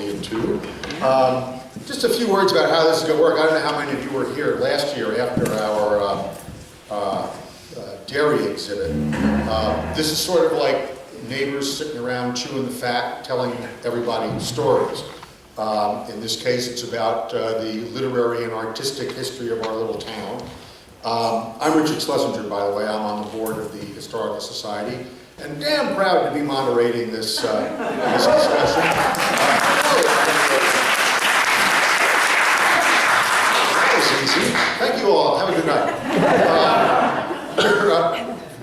hopefully in 2. Just a few words about how this is going to work. I don't know how many of you were here last year after our dairy exhibit. This is sort of like neighbors sitting around chewing the fat, telling everybody stories. In this case, it's about the literary and artistic history of our little town. I'm Richard Schlesinger, by the way. I'm on the board of the Historical Society, and damn proud to be moderating this discussion. That was easy. Thank you all. Have a good night.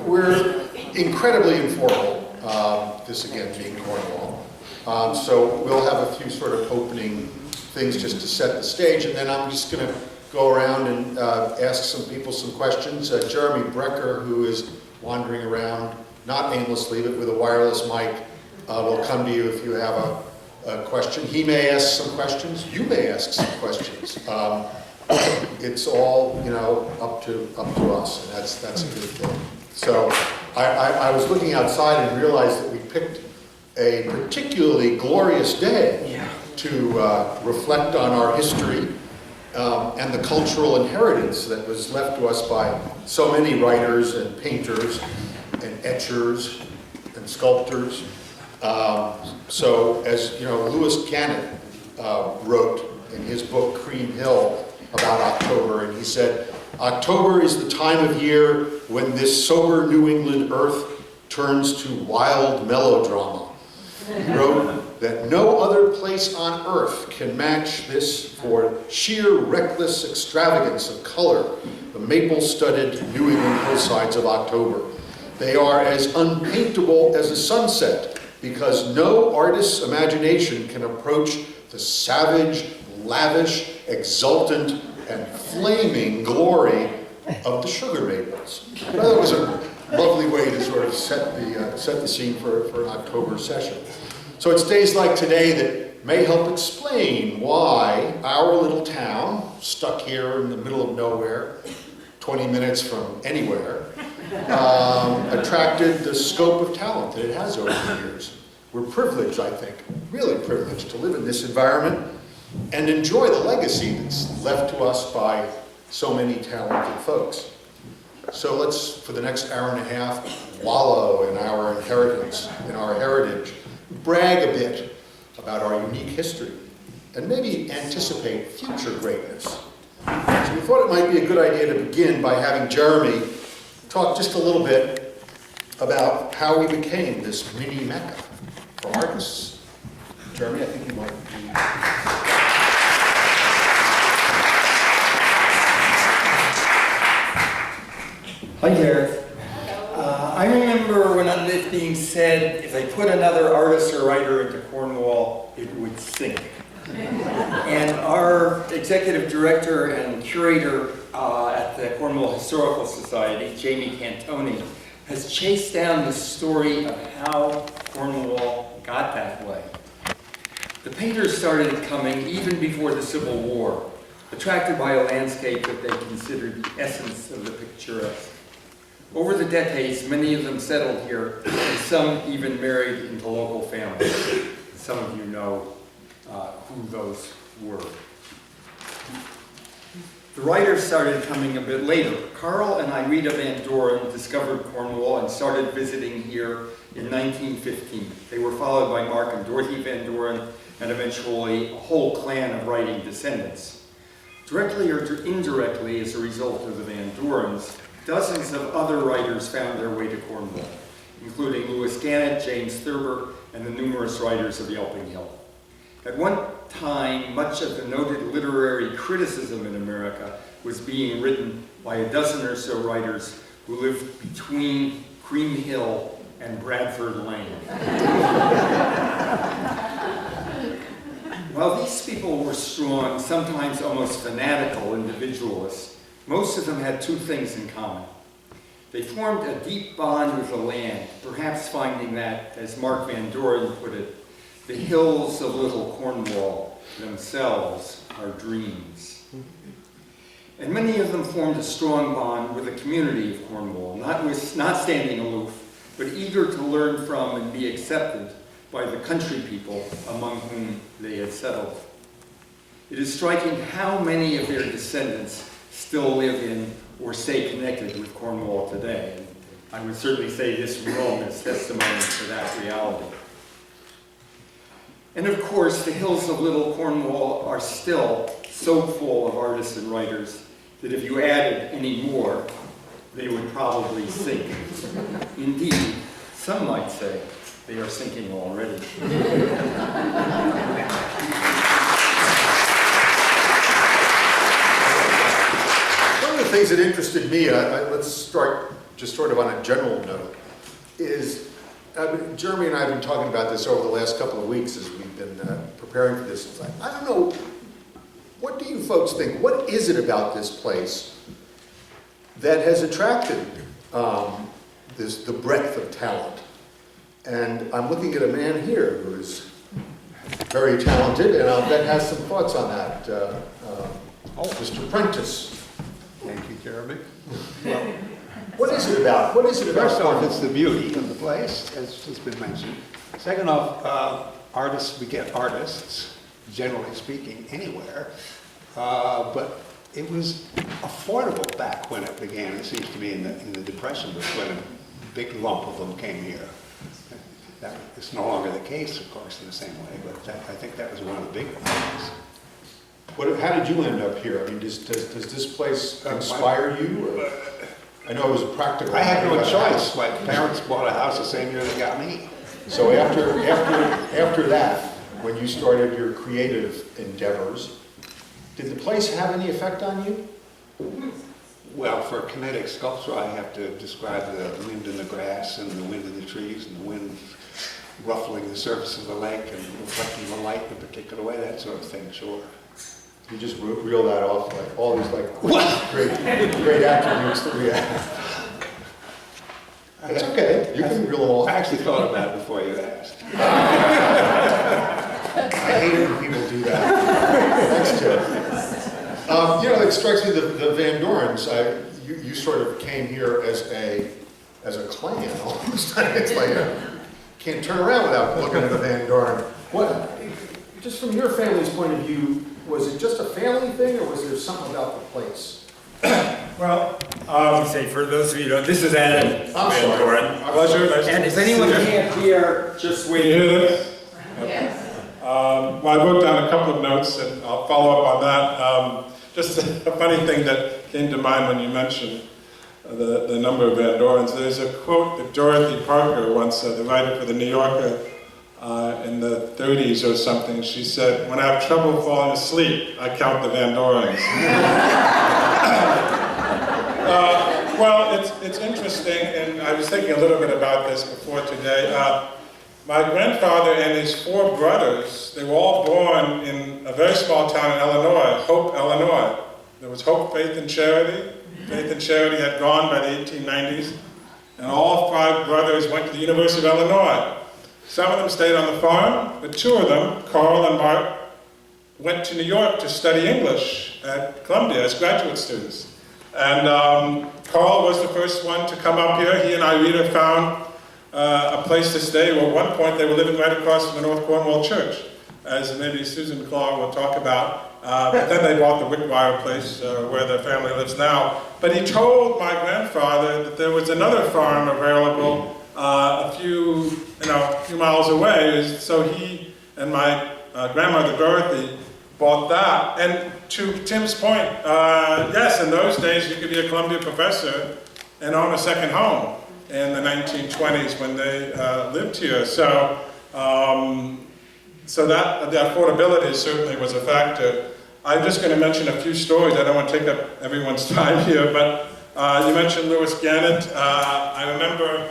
We're incredibly informal, this again being Cornwall. So we'll have a few sort of opening things just to set the stage, and then I'm just going to go around and ask some people some questions. Jeremy Brecker, who is wandering around, not aimlessly, but with a wireless mic, will come to you if you have a question. He may ask some questions. You may ask some questions. It's all, you know, up to us, and that's a good thing. So I was looking outside and realized that we picked a particularly glorious day to reflect on our history and the cultural inheritance that was left to us by so many writers and painters and etchers and sculptors. So as you know, Lewis Gannett wrote in his book Cream Hill about October, and he said, "October is the time of year when this sober New England earth turns to wild melodrama." He wrote that no other place on earth can match this for sheer reckless extravagance of color, the maple-studded New England hillsides of October. They are as unpaintable as a sunset because no artist's imagination can approach the savage, lavish, exultant, and flaming glory of the sugar maples. I thought it was a lovely way to sort of set the scene for an October session. So it's days like today that may help explain why our little town, stuck here in the middle of nowhere, 20 minutes from anywhere, attracted the scope of talent that it has over the years. We're privileged, I think, really privileged to live in this environment and enjoy the legacy that's left to us by so many talented folks. So let's, for the next hour and a half, wallow in our inheritance, in our heritage, brag a bit about our unique history, and maybe anticipate future greatness. So we thought it might be a good idea to begin by having Jeremy talk just a little bit about how we became this mini Mecca for artists. Jeremy, I think you might be... Hi there. I remember when it being said, if I put another artist or writer into Cornwall, it would sink. And our executive director and curator at the Cornwall Historical Society, Jamie Cantoni, has chased down the story of how Cornwall got that way. The painters started coming even before the Civil War, attracted by a landscape that they considered the essence of the picturesque. Over the decades, many of them settled here, and some even married into local families. Some of you know who those were. The writers started coming a bit later. Carl and Irita Van Doren discovered Cornwall and started visiting here in 1915. They were followed by Mark and Dorothy Van Doren, and eventually a whole clan of writing descendants. Directly or indirectly, as a result of the Van Dorens, dozens of other writers found their way to Cornwall, including Lewis Gannett, James Thurber, and the numerous writers of Yelping Hill. At one time, much of the noted literary criticism in America was being written by a dozen or so writers who lived between Cream Hill and Bradford Lane. While these people were strong, sometimes almost fanatical individualists, most of them had two things in common. They formed a deep bond with the land, perhaps finding that, as Mark Van Doren put it, the hills of little Cornwall themselves are dreams. And many of them formed a strong bond with the community of Cornwall, not standing aloof, but eager to learn from and be accepted by the country people among whom they had settled. It is striking how many of their descendants still live in or stay connected with Cornwall today. And I would certainly say this room is testimony to that reality. And of course, the hills of Little Cornwall are still so full of artists and writers that if you added any more, they would probably sink. Indeed, some might say they are sinking already. One of the things that interested me, let's start just sort of on a general note, is Jeremy and I have been talking about this over the last couple of weeks as we've been preparing for this. It's like, I don't know, what do you folks think? What is it about this place that has attracted the breadth of talent? And I'm looking at a man here who is very talented, and I'll bet has some thoughts on that. Mr. Prentice. Thank you, Jeremy. What is it about? What is it about? First off, it's the beauty of the place, as has been mentioned. Second off, artists beget artists, generally speaking, anywhere. But it was affordable back when it began, it seems to me, in the Depression, was when a big lump of them came here. That is no longer the case, of course, in the same way, but I think that was one of the big ones. How did you end up here? I mean, does this place inspire you? Or? I know it was a practical. I had no choice. My parents bought a house the same year they got me. So after that, when you started your creative endeavors, did the place have any effect on you? Well, for kinetic sculpture, I have to describe the wind in the grass and the wind in the trees and the wind ruffling the surface of the lake and reflecting the light in a particular way, that sort of thing, sure. You just reel that off, like all these great attributes that we have. That's okay. You can reel them off. I actually thought about it before you asked. I hate it when people do that. Thanks, Tim. It strikes me the Van Dorens. You sort of came here as a clan almost. It's like can't turn around without looking at the Van Doren. What? Just from your family's point of view, was it just a family thing, or was there something about the place? Well, say for those of you who don't, this is Adam I'm Van sorry. Doren. Pleasure. Nice And to if anyone see you. can't hear, just wait. Can you hear this? Yes. Well, I wrote down a couple of notes, and I'll follow up on that. Just a funny thing that came to mind when you mentioned the number of Van Dorens. There's a quote that Dorothy Parker once said, the writer for the New Yorker, in the 30s or something. She said, "When I have trouble falling asleep, I count the Van Dorens." Well, it's interesting, and I was thinking a little bit about this before today. My grandfather and his 4 brothers, they were all born in a very small town in Illinois, Hope, Illinois. There was Hope, Faith, and Charity. Faith and Charity had gone by the 1890s, and all 5 brothers went to the University of Illinois. Some of them stayed on the farm, but 2 of them, Carl and Mark, went to New York to study English at Columbia as graduate students. And Carl was the first one to come up here. He and Irita found a place to stay. Well, at one point, they were living right across from the North Cornwall Church, as maybe Susan McClaw will talk about. But then they bought the Wickwire place where their family lives now. But he told my grandfather that there was another farm available a few miles away. So he and my grandmother Dorothy bought that. And to Tim's point, yes, in those days you could be a Columbia professor and own a second home in the 1920s when they lived here. So that the affordability certainly was a factor. I'm just going to mention a few stories. I don't want to take up everyone's time here, but you mentioned Lewis Gannett. I remember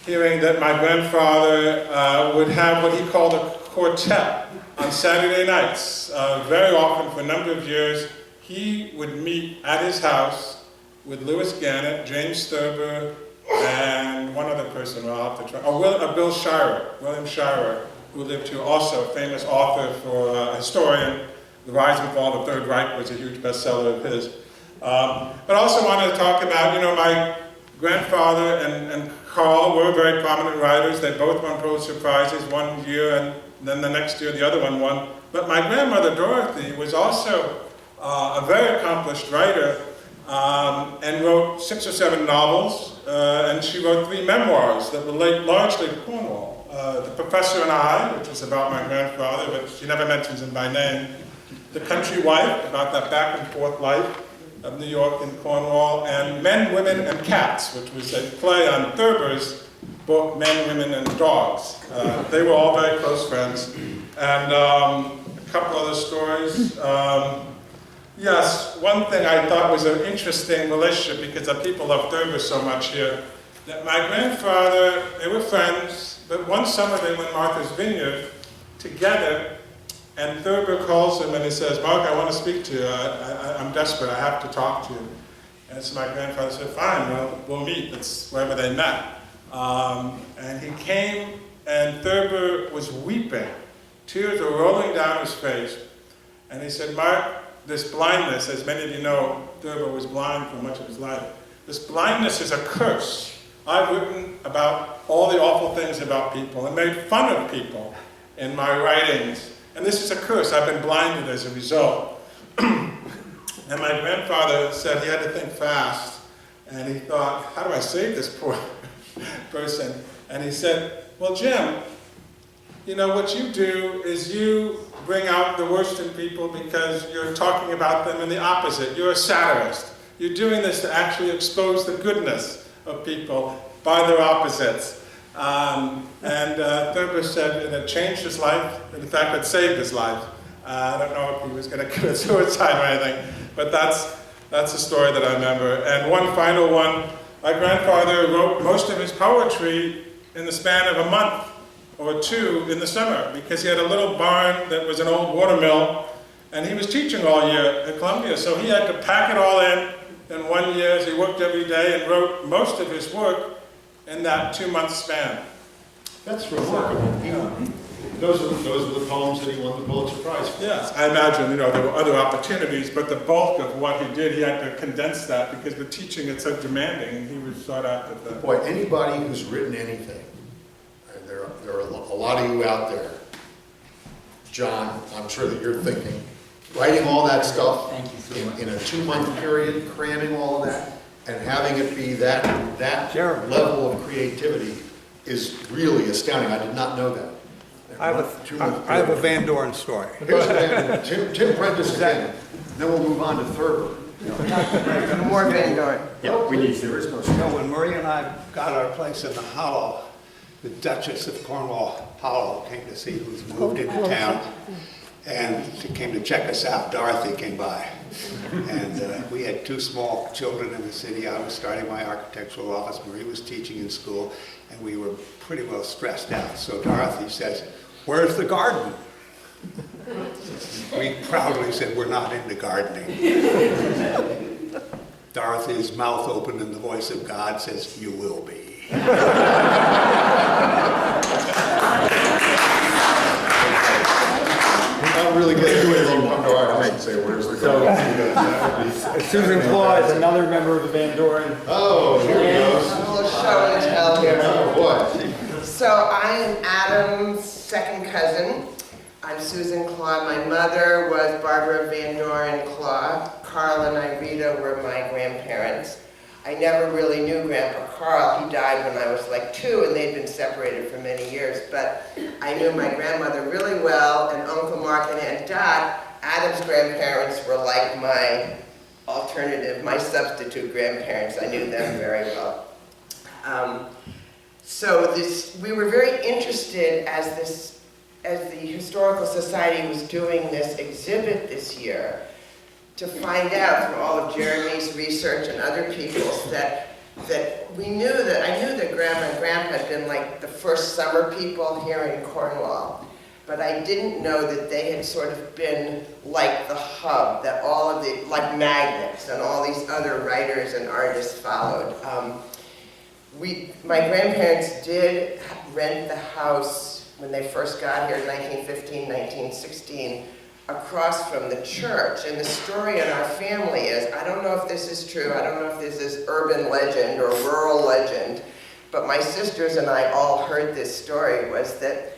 hearing that my grandfather would have what he called a quartet on Saturday nights. Very often, for a number of years, he would meet at his house with Lewis Gannett, James Sturber, and one other person I'll have to try. Bill Shirer, William Shirer, who lived here, also a famous author for historian. The Rise and Fall of the Third Reich was a huge bestseller of his. But I also wanted to talk about, my grandfather and Carl were very prominent writers. They both won Pulitzer Prizes one year, and then the next year the other one won. But my grandmother Dorothy was also a very accomplished writer, and wrote 6 or 7 novels, and she wrote 3 memoirs that relate largely to Cornwall. The Professor and I, which was about my grandfather, but she never mentions him by name. The Country Wife, about that back and forth life of New York and Cornwall, and Men, Women, and Cats, which was a play on Thurber's book, Men, Women, and Dogs. They were all very close friends. And a couple other stories. Yes, one thing I thought was an interesting relationship, because the people love Thurber so much here, that my grandfather, they were friends, but one summer they went Martha's Vineyard together, and Thurber calls him and he says, "Mark, I want to speak to you. I'm desperate. I have to talk to you." And so my grandfather said, "Fine, we'll meet." That's wherever they met. And he came, and Thurber was weeping. Tears were rolling down his face. And he said, "Mark, this blindness, as many of you know, Thurber was blind for much of his life. This blindness is a curse. I've written about all the awful things about people and made fun of people in my writings. And this is a curse. I've been blinded as a result." And my grandfather said he had to think fast. And he thought, how do I save this poor person? And he said, "Well, Jim, you know, what you do is you bring out the worst in people because you're talking about them in the opposite. You're a satirist. You're doing this to actually expose the goodness of people by their opposites." Thurber said it changed his life. In fact, it saved his life. I don't know if he was going to commit suicide or anything, but that's a story that I remember. And one final one, my grandfather wrote most of his poetry in the span of a month or 2 in the summer, because he had a little barn that was an old watermill, and he was teaching all year at Columbia, so he had to pack it all in 1 year as he worked every day and wrote most of his work in that 2-month span. That's remarkable. Those were the poems that he won the Pulitzer Prize for. Yes, I imagine, you know, there were other opportunities, but the bulk of what he did, he had to condense that because the teaching is so demanding, and he was sought after the... Boy, anybody who's written anything, and there are a lot of you out there, John, I'm sure that you're thinking, writing all that stuff in a 2-month period, cramming all of that, and having it be that level of creativity is really astounding. I did not know that. I have a Van Dorn story. Here's Tim Prentice again, then we'll move on to Thurber. More Van Dorn. Yeah, we need, there is no story. When Marie and I got our place in the Hollow, the Duchess of Cornwall Hollow came to see who's moved into town, and she came to check us out. Dorothy came by, and we had 2 small children in the city. I was starting my architectural office. Marie was teaching in school, and we were pretty well stressed out. So Dorothy says, "Where's the garden?" We proudly said, "We're not into gardening." Dorothy's mouth opened and the voice of God says, "You will be." Not really get into it, they'll come to our house and say, "Where's the garden?" Susan Claw is another member of the Van Doren. Oh, here he goes. A little show and tell here. Oh, boy. So I am Adam's second cousin. I'm Susan Claw. My mother was Barbara Van Doren Claw. Carl and Irita were my grandparents. I never really knew Grandpa Carl. He died when I was like 2, and they'd been separated for many years. But I knew my grandmother really well, and Uncle Mark and Aunt Dot. Adam's grandparents were like my alternative, my substitute grandparents. I knew them very well. We were very interested as the Historical Society was doing this exhibit this year, to find out through all of Jeremy's research and other people's that I knew that Grandma and Grandpa had been like the first summer people here in Cornwall, but I didn't know that they had sort of been like the hub, that all of the, like magnets, and all these other writers and artists followed. My grandparents did rent the house when they first got here in 1915, 1916, across from the church. And the story in our family is, I don't know if this is true, I don't know if this is urban legend or rural legend, but my sisters and I all heard this story, was that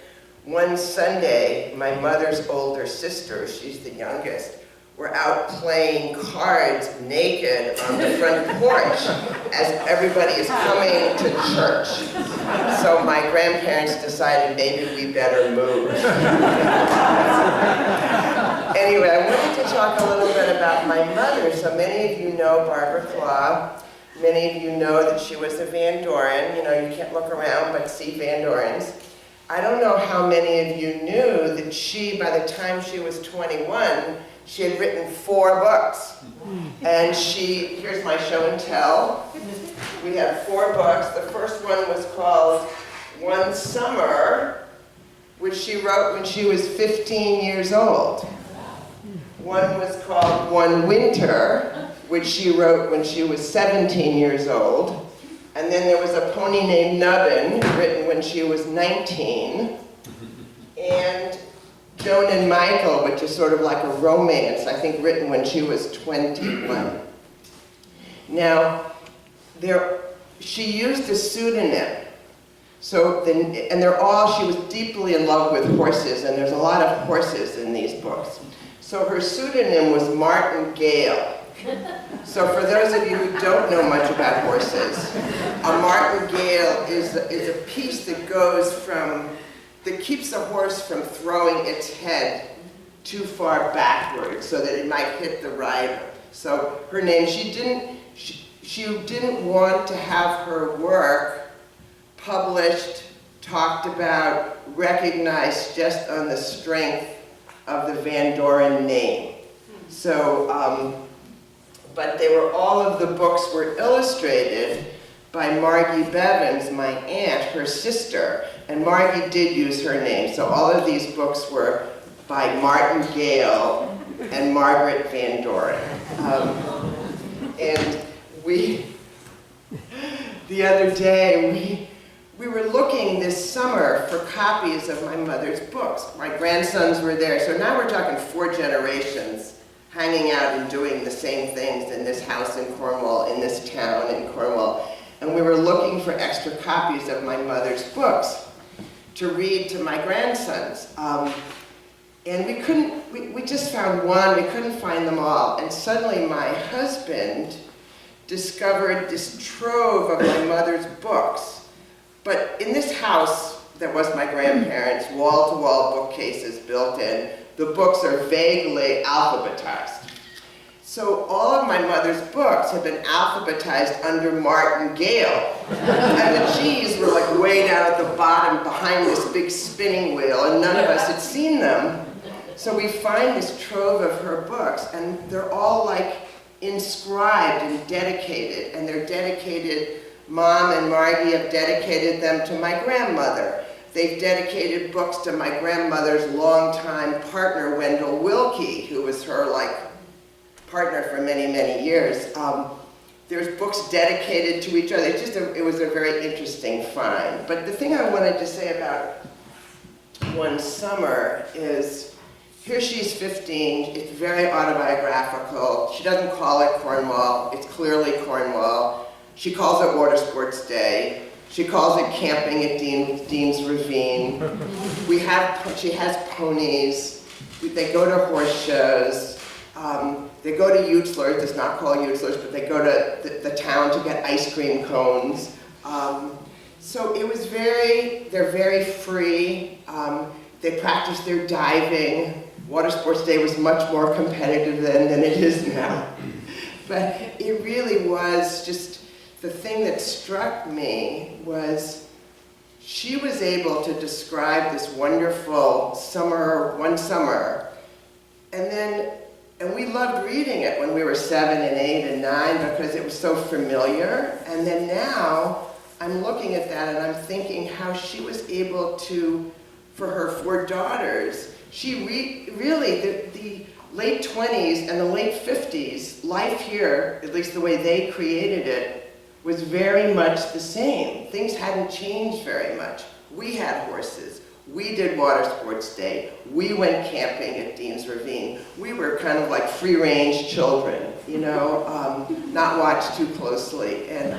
one Sunday, my mother's older sister, she's the youngest, were out playing cards naked on the front porch as everybody is coming to church. So my grandparents decided maybe we better move. Anyway, I wanted to talk a little bit about my mother. So many of you know Barbara Claw. Many of you know that she was a Van Doren. You know, you can't look around but see Van Dorens. I don't know how many of you knew that she, by the time she was 21, she had written 4 books. And here's my show and tell. We have 4 books. The first one was called One Summer, which she wrote when she was 15 years old. One was called One Winter, which she wrote when she was 17 years old. And then there was a pony named Nubbin, written when she was 19. And Joan and Michael, which is sort of like a romance, I think written when she was 21. Now, she used a pseudonym. And she was deeply in love with horses, and there's a lot of horses in these books. So her pseudonym was Martin Gale. So for those of you who don't know much about horses, a martingale is a piece that keeps a horse from throwing its head too far backwards so that it might hit the rider. So her name, she didn't want to have her work published, talked about, recognized just on the strength of the Van Doren name. So, but all of the books were illustrated by Margie Bevins, my aunt, her sister, and Margie did use her name. So all of these books were by Martin Gale and Margaret Van Doren. And the other day, we were looking this summer for copies of my mother's books. My grandsons were there, so now we're talking 4 generations hanging out and doing the same things in this house in Cornwall, in this town in Cornwall. And we were looking for extra copies of my mother's books to read to my grandsons. And we just found one, we couldn't find them all. And suddenly my husband discovered this trove of my mother's books. But in this house that was my grandparents', wall-to-wall bookcases built in, the books are vaguely alphabetized. So all of my mother's books have been alphabetized under Martin Gale. And the G's were like way down at the bottom behind this big spinning wheel, and none of us had seen them. So we find this trove of her books, and they're all like inscribed and dedicated, and they're dedicated. Mom and Margie have dedicated them to my grandmother. They've dedicated books to my grandmother's longtime partner, Wendell Wilkie, who was her partner for many, many years. There's books dedicated to each other. It was a very interesting find. But the thing I wanted to say about One Summer is, here she's 15, it's very autobiographical. She doesn't call it Cornwall, it's clearly Cornwall. She calls it Water Sports Day. She calls it camping at Dean's Ravine. She has ponies. They go to horse shows. They go to Utzler's, it's not called Utzler's, but they go to the town to get ice cream cones. So it was they're very free. They practice their diving. Water Sports Day was much more competitive then than it is now. But it really was just, the thing that struck me was she was able to describe this wonderful summer, one summer, and we loved reading it when we were 7 and 8 and 9 because it was so familiar. And then now I'm looking at that and I'm thinking how she was able to, for her 4 daughters, she really, the late 20s and the late 50s, life here, at least the way they created it, was very much the same. Things hadn't changed very much. We had horses. We did Water Sports Day. We went camping at Dean's Ravine. We were kind of like free-range children, not watched too closely. And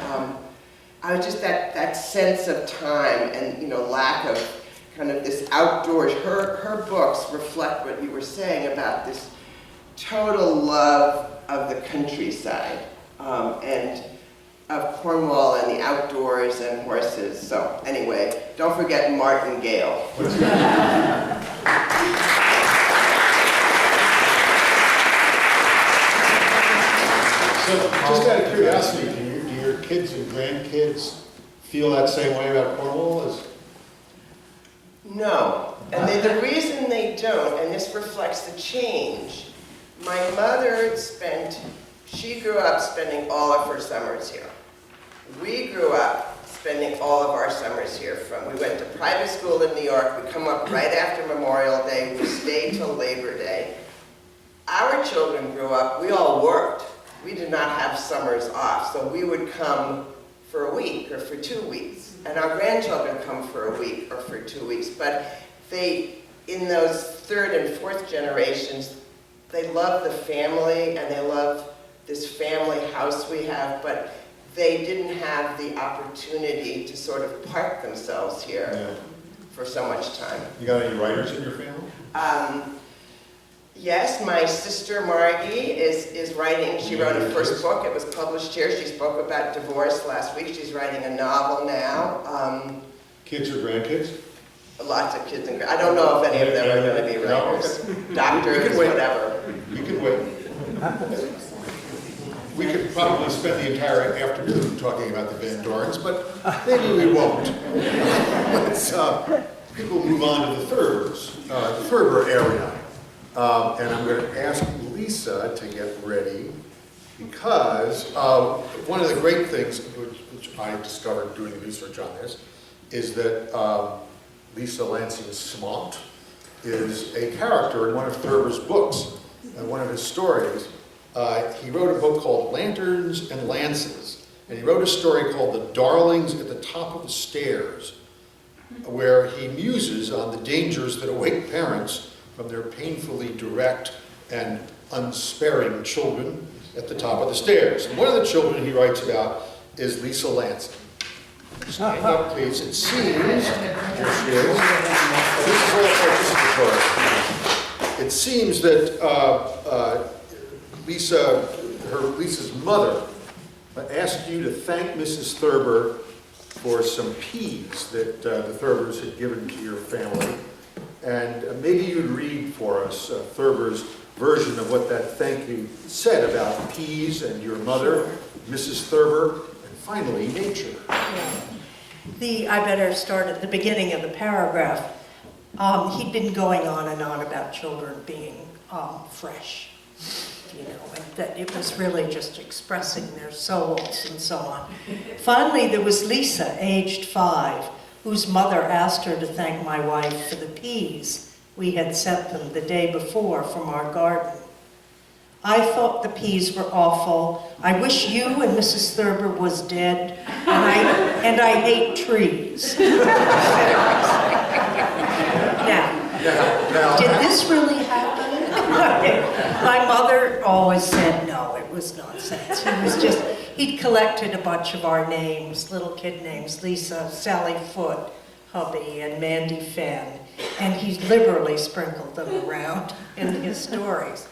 I was just that sense of time and, you know, lack of kind of this outdoors. Her books reflect what you were saying about this total love of the countryside and of Cornwall and the outdoors and horses. So anyway, don't forget Martingale. So, just out of curiosity, do your kids and grandkids feel that same way about Cornwall as? No, and the reason they don't, and this reflects the change, my mother she grew up spending all of her summers here. We grew up spending all of our summers here. We went to private school in New York, we come up right after Memorial Day, we stayed till Labor Day. Our children grew up, we all worked. We did not have summers off, so we would come for a week or for 2 weeks. And our grandchildren come for a week or for 2 weeks. But in those third and fourth generations, they love the family and they love this family house we have, but they didn't have the opportunity to sort of park themselves here for so much time. You got any writers in your family? Yes, my sister Margie is writing. She wrote her first book. It was published here. She spoke about divorce last week. She's writing a novel now. Kids or grandkids? Lots of kids and I don't know if any of them are going to be writers, doctors, whatever. You can wait. We could probably spend the entire afternoon talking about the Van Dorns, but maybe we won't. Let's people move on to the Thurber area. And I'm going to ask Lisa to get ready because one of the great things which I discovered doing research on this is that Lisa Lansing Smont is a character in one of Thurber's books, one of his stories. He wrote a book called Lanterns and Lances, and he wrote a story called The Darlings at the Top of the Stairs, where he muses on the dangers that await parents from their painfully direct and unsparing children at the top of the stairs. And one of the children he writes about is Lisa Lansing. Stand up, please. It seems, here she is. This is all participatory. It seems that Lisa's mother asked you to thank Mrs. Thurber for some peas that the Thurbers had given to your family. And maybe you'd read for us Thurber's version of what that thank you said about peas and your mother, Mrs. Thurber, and finally, nature. I better start at the beginning of the paragraph. He'd been going on and on about children being fresh, you know, and that it was really just expressing their souls and so on. Finally, there was Lisa, aged 5, whose mother asked her to thank my wife for the peas we had sent them the day before from our garden. I thought the peas were awful. I wish you and Mrs. Thurber was dead, and I hate trees. Now, did this really happen? My mother always said no, it was nonsense. He'd collected a bunch of our names, little kid names, Lisa, Sally Foote, Hubby, and Mandy Fenn, and he liberally sprinkled them around in his stories.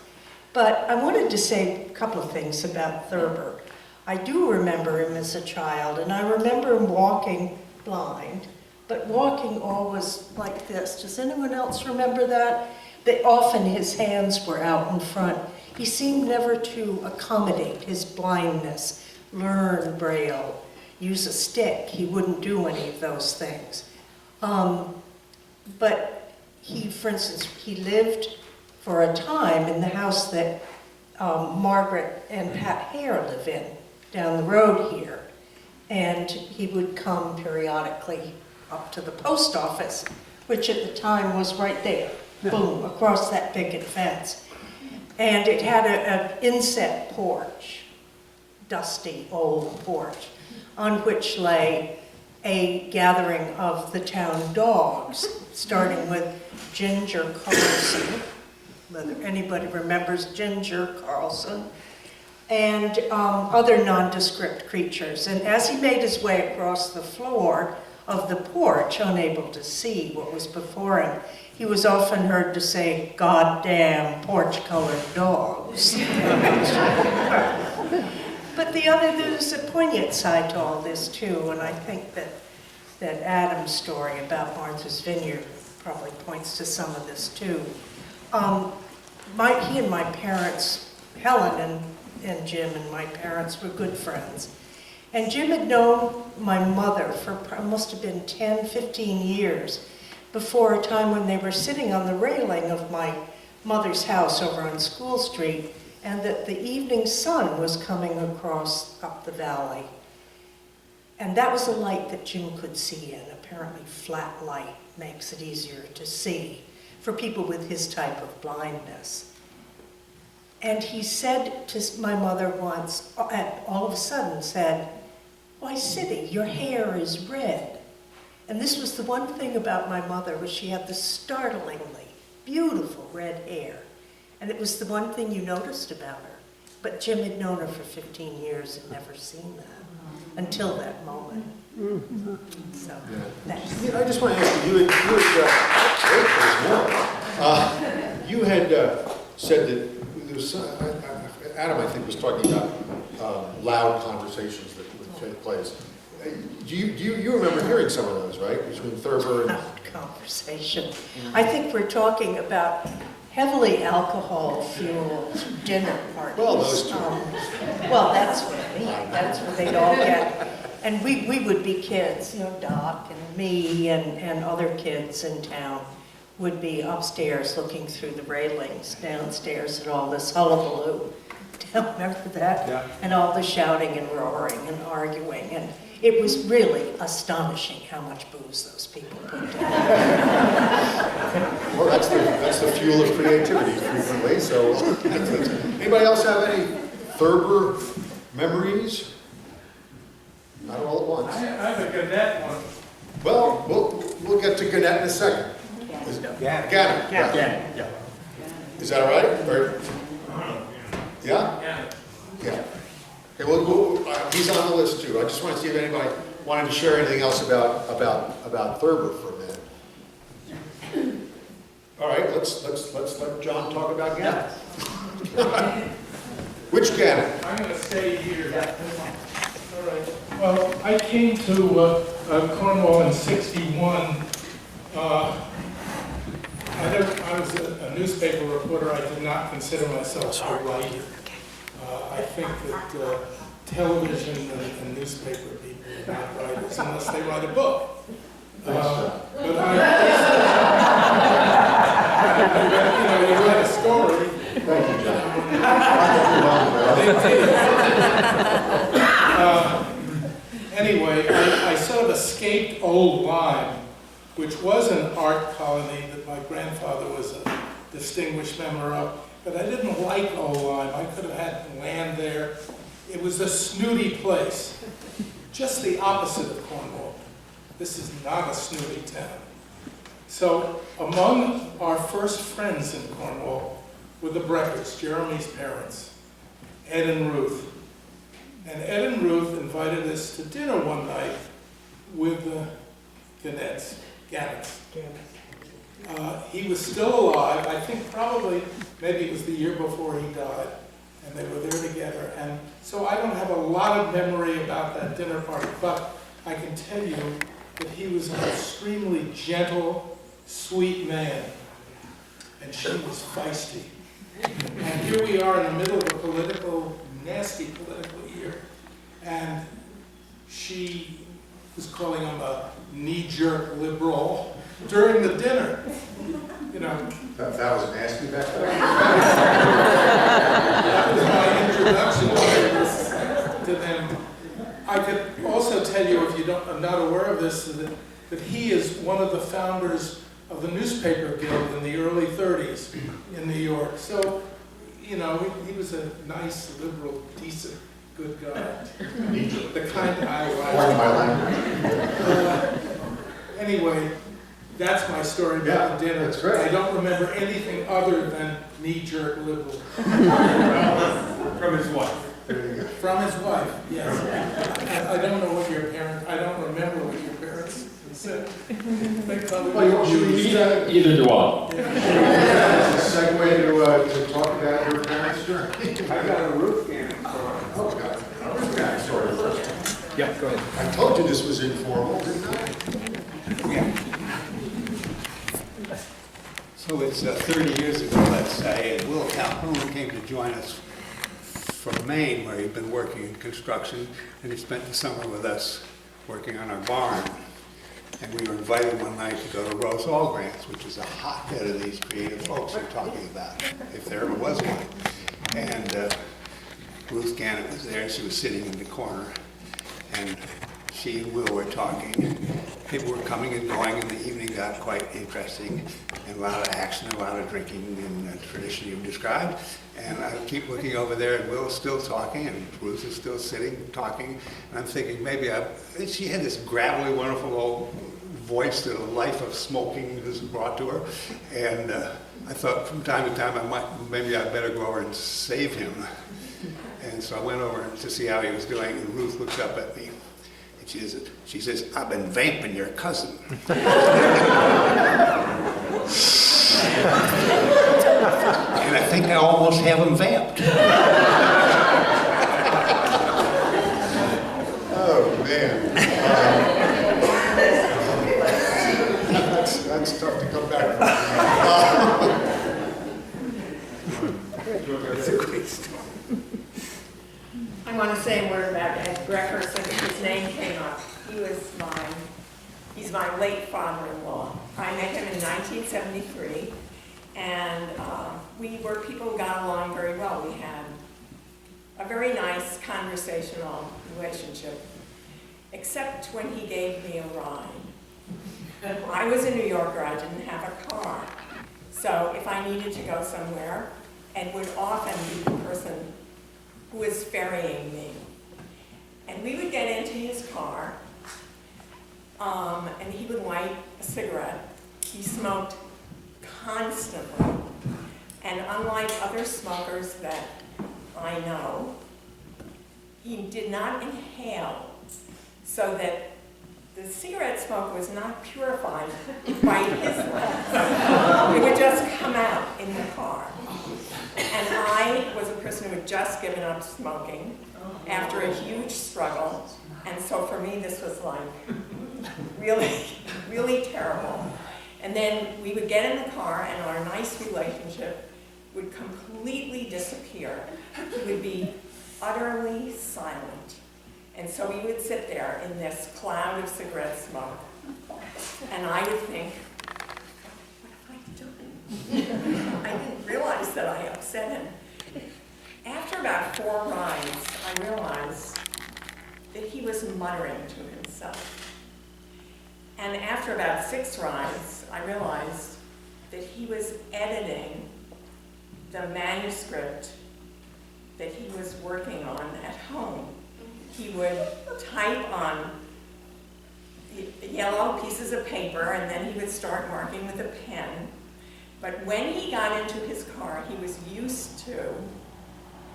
But I wanted to say a couple of things about Thurber. I do remember him as a child, and I remember him walking blind, but walking always like this. Does anyone else remember that? That often his hands were out in front. He seemed never to accommodate his blindness, learn Braille, use a stick. He wouldn't do any of those things. But he, for instance, he lived for a time in the house that Margaret and Pat Hare live in, down the road here. And he would come periodically up to the post office, which at the time was right there, boom, across that picket fence. And it had an inset porch, dusty old porch, on which lay a gathering of the town dogs, starting with Ginger Carlson, whether anybody remembers Ginger Carlson, and other nondescript creatures. And as he made his way across the floor of the porch, unable to see what was before him, he was often heard to say, "Goddamn porch-colored dogs." But there's a poignant side to all this too, and I think that Adam's story about Martha's Vineyard probably points to some of this too. He and my parents, Helen and Jim and my parents were good friends. And Jim had known my mother for must have been 10, 15 years before a time when they were sitting on the railing of my mother's house over on School Street, and that the evening sun was coming across up the valley. And that was a light that Jim could see in. Apparently flat light makes it easier to see for people with his type of blindness. And he said to my mother once, all of a sudden said, "Why, Siddy, your hair is red." And this was the one thing about my mother, was she had this startlingly beautiful red hair. And it was the one thing you noticed about her. But Jim had known her for 15 years and never seen that until that moment. So, thanks. Yeah, I just want to ask you, you had said that there was Adam, I think, was talking about loud conversations that would take place. Do you remember hearing some of those, right? Between Thurber and... Loud conversation. I think we're talking about heavily alcohol-fueled dinner parties. Well, those two. Well, that's what I mean. That's what they'd all get. And we would be kids, Doc and me and other kids in town would be upstairs looking through the railings, downstairs at all this hullabaloo. Remember that? Yeah. And all the shouting and roaring and arguing. And it was really astonishing how much booze those people put down. Well, that's the fuel of creativity frequently, so... Anybody else have any Thurber memories? Not all at once. I have a Gannett one. Well, we'll get to Gannett in a second. Yeah. Gannett. Yeah. Is that all right? Or, yeah? Yeah. Okay, well, he's on the list too. I just want to see if anybody wanted to share anything else about Thurber for a minute. All right, let's let John talk about Gannett. Which Gannett? I'm going to stay here. All right. Well, I came to Cornwall in '61. I was a newspaper reporter. I did not consider myself a writer. I think that television and newspaper people are not writers unless they write a book. But you write a story. Thank you, John. Anyway, I sort of escaped Old Lyme, which was an art colony that my grandfather was a distinguished member of, but I didn't like Old Lyme. I could have had land there. It was a snooty place, just the opposite of Cornwall. This is not a snooty town. So among our first friends in Cornwall were the Breckards, Jeremy's parents, Ed and Ruth. And Ed and Ruth invited us to dinner one night with the Gannetts. He was still alive. I think maybe it was the year before he died, and they were there together. And so I don't have a lot of memory about that dinner party, but I can tell you that he was an extremely gentle, sweet man, and she was feisty. And here we are in the middle of a nasty political year, and she was calling him a knee-jerk liberal during the dinner. That was nasty back then. That was my introduction to them. I could also tell you, if are not aware of this, that he is one of the founders of the newspaper guild in the early 30s in New York. So, he was a nice, liberal, decent, good guy. The kind I like. Anyway, that's my story about the dinner. That's great. I don't remember anything other than knee-jerk liberal. From his wife. From his wife, yes. I don't know what your parents, I don't remember what your parents said. They probably Well, you need Either do I. It's a segue to talk about your parents' journey. I got a roof cannon for Oh, God. I was going to story first. Yeah, go ahead. I told you this was informal, didn't I? Yeah. So it's 30 years ago, let's say, and Will Calhoun came to join us from Maine, where he'd been working in construction, and he spent the summer with us working on our barn. And we were invited one night to go to Rose Allgrants, which is a hotbed of these creative folks you're talking about, if there ever was one. And Ruth Gannett was there, she was sitting in the corner, and she and Will were talking. People were coming and going, and the evening got quite interesting, and a lot of action, a lot of drinking in the tradition you've described. And I keep looking over there, and Will's still talking, and Ruth is still sitting, talking, and I'm thinking she had this gravelly, wonderful old voice that a life of smoking has brought to her, and I thought from time to time maybe I'd better go over and save him. And so I went over to see how he was doing, and Ruth looks up at me, and she says, "I've been vaping your cousin." And I think I almost have him vamped. Oh, man. That's tough to come back It's a great story. I want to say a word about Ed Grecker, so that his name came up. He's my late father-in-law. I met him in 1973, and we were people who got along very well. We had a very nice conversational relationship, except when he gave me a ride. I was a New Yorker, I didn't have a car. So if I needed to go somewhere, Ed would often be the person who was ferrying me. And we would get into his car, and he would light a cigarette. He smoked constantly. And unlike other smokers that I know, he did not inhale, so that the cigarette smoke was not purified by his lips. It would just come out in the car. And I was a person who had just given up smoking after a huge struggle. And so for me, this was like really, really terrible. And then we would get in the car and our nice relationship would completely disappear. He would be utterly silent. And so we would sit there in this cloud of cigarette smoke. And I would think, what have I done? I didn't realize that I upset him. After about 4 rides, I realized that he was muttering to himself. And after about 6 rides, I realized that he was editing the manuscript that he was working on at home. He would type on yellow pieces of paper, and then he would start marking with a pen. But when he got into his car, he was used to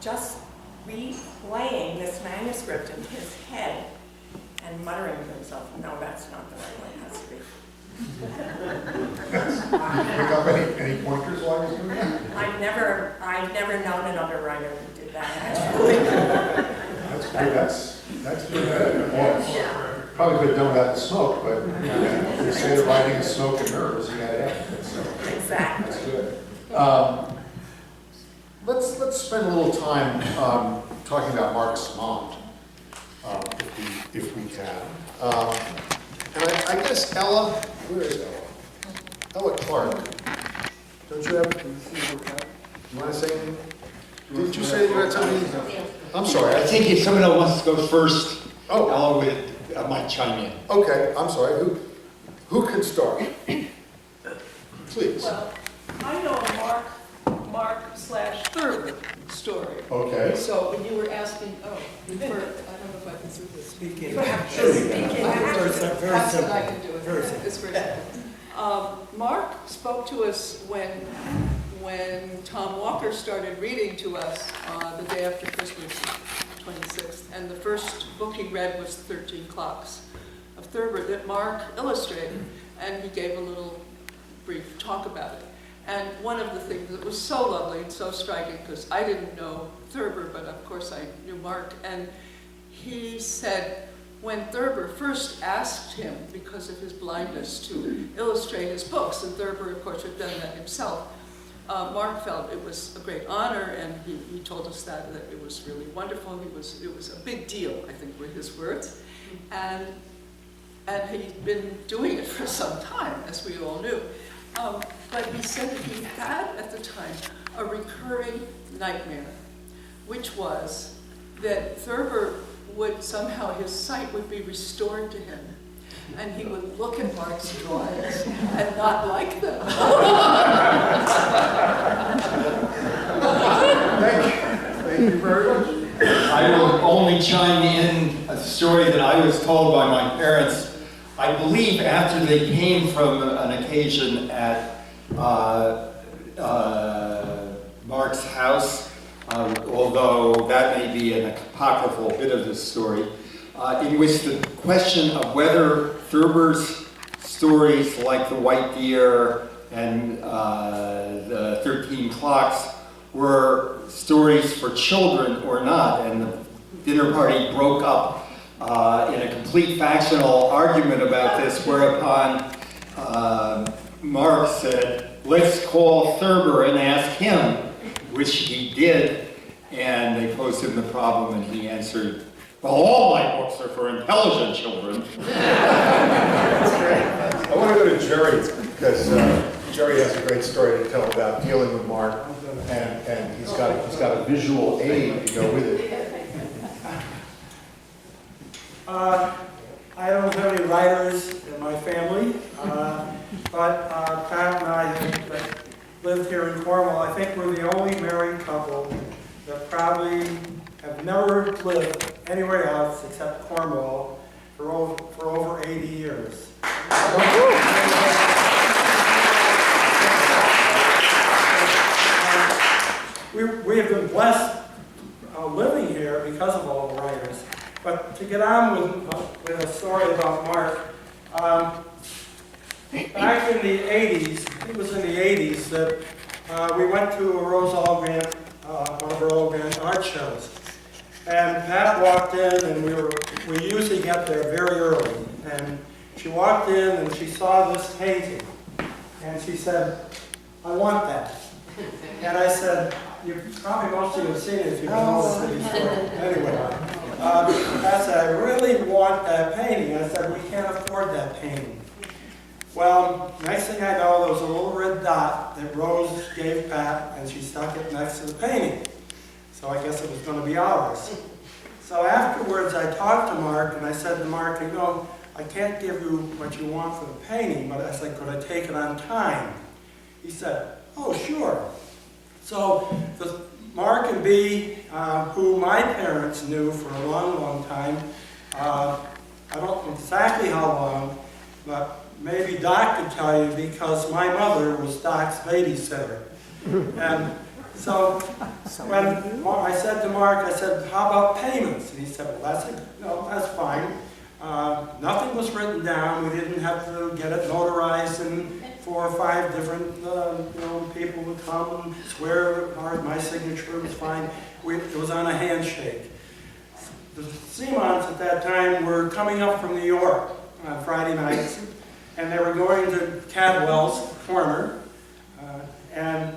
just replaying this manuscript in his head and muttering to himself, "No, that's not the right way, it has to be." Pick up any pointers while you're doing that? I've never known another writer who did that, actually. That's good. That's good. Well, probably could have done without the smoke, but they say the writing is smoke and nerves, you gotta have it. So Exactly. that's good. Let's spend a little time talking about Mark Smont, if we can. And I guess Ella, where is Ella? Ella Clark. Don't you have? You want to say anything? Did you say you had something? I'm sorry. I think if someone else wants to go first, Oh. Ella might chime in. Okay, I'm sorry. Who can start? Please. Well, I know a Mark/Thurber story. Okay. So when you were asking, I don't know if I can do this. Speaking. Perhaps Sure. speaking. Very simple. Perhaps that I can do it. Very simple. It's very simple. Mark spoke to us when when Tom Walker started reading to us the day after Christmas, 26th, and the first book he read was 13 Clocks of Thurber that Mark illustrated, and he gave a little brief talk about it. And one of the things that was so lovely and so striking, because I didn't know Thurber, but of course I knew Mark, and he said when Thurber first asked him, because of his blindness, to illustrate his books, and Thurber of course had done that himself, Mark felt it was a great honor, and he told us that it was really wonderful. It was a big deal, I think were his words. And he'd been doing it for some time, as we all knew. But he said that he had, at the time, a recurring nightmare, which was that Thurber would somehow, his sight would be restored to him, and he would look at Mark's drawings and not like them. Thank you very much. I will only chime in a story that I was told by my parents, I believe after they came from an occasion at Mark's house, although that may be an apocryphal bit of this story, in which the question of whether Thurber's stories like The White Deer and the 13 Clocks were stories for children or not, and the dinner party broke up in a complete factional argument about this, whereupon Mark said, "Let's call Thurber and ask him," which he did, and they posed him the problem, and he answered, "Well, all my books are for intelligent children." That's great. I want to go to Jerry, because Jerry has a great story to tell about dealing with Mark, and he's got a visual aid to go with it. I don't have any writers in my family, but Pat and I have lived here in Cornwall. I think we're the only married couple that probably have never lived anywhere else except Cornwall for over 80 years. We have been blessed living here because of all the writers. But to get on with a story about Mark, back in the 80s, it was in the 80s that we went to a Rose Allgrand, one of our Allgrand art shows. And Pat walked in, and we usually get there very early. And she walked in and she saw this painting. And she said, "I want that." And I said, "You probably most of you have seen it if you know the city story." Anyway. I said, "I really want that painting." I said, "We can't afford that painting." Well, next thing I know, there was a little red dot that Rose gave Pat, and she stuck it next to the painting. So I guess it was going to be ours. So afterwards, I talked to Mark, and I said to Mark, "I can't give you what you want for the painting, but I said, could I take it on time?" He said, "Oh, sure." So Mark and Bea, who my parents knew for a long, long time, I don't know exactly how long, but maybe Doc could tell you, because my mother was Doc's babysitter. And so when I said to Mark, I said, "How about payments?" And he said, "Well, that's fine." Nothing was written down. We didn't have to get it notarized, and 4 or 5 different people would come and swear my signature was fine. It was on a handshake. The Simons at that time were coming up from New York on Friday nights, and they were going to Cadwell's Corner, and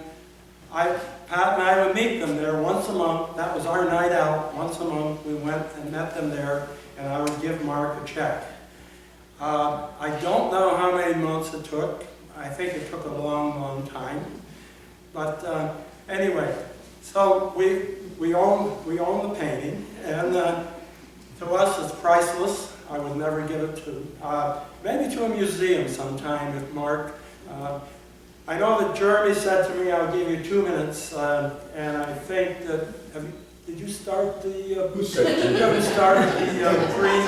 Pat and I would meet them there once a month. That was our night out. Once a month we went and met them there, and I would give Mark a check. I don't know how many months it took. I think it took a long, long time. But anyway, so we own the painting, and to us it's priceless. I would never give it to, maybe to a museum sometime if Mark. I know that Jeremy said to me, "I'll give you 2 minutes," and I think that, did you start the, Who said it? you haven't started the green?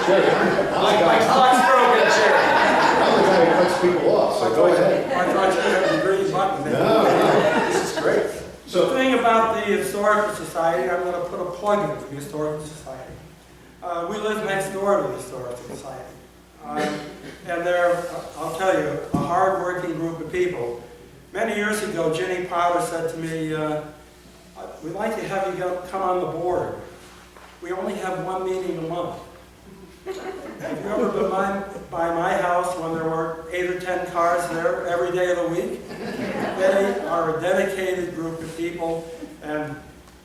My clock's broken, Jerry. I'm the guy who cuts people off, so go ahead. I thought you had the green button. No, this is great. The thing about the Historical Society, I'm going to put a plug in for the Historical Society. We live next door to the Historical Society. And they're, I'll tell you, a hard-working group of people. Many years ago, Ginny Powder said to me, we'd like to have you come on the board. We only have one meeting a month. Have you ever been by my house when there were 8 or 10 cars there every day of the week? They are a dedicated group of people, and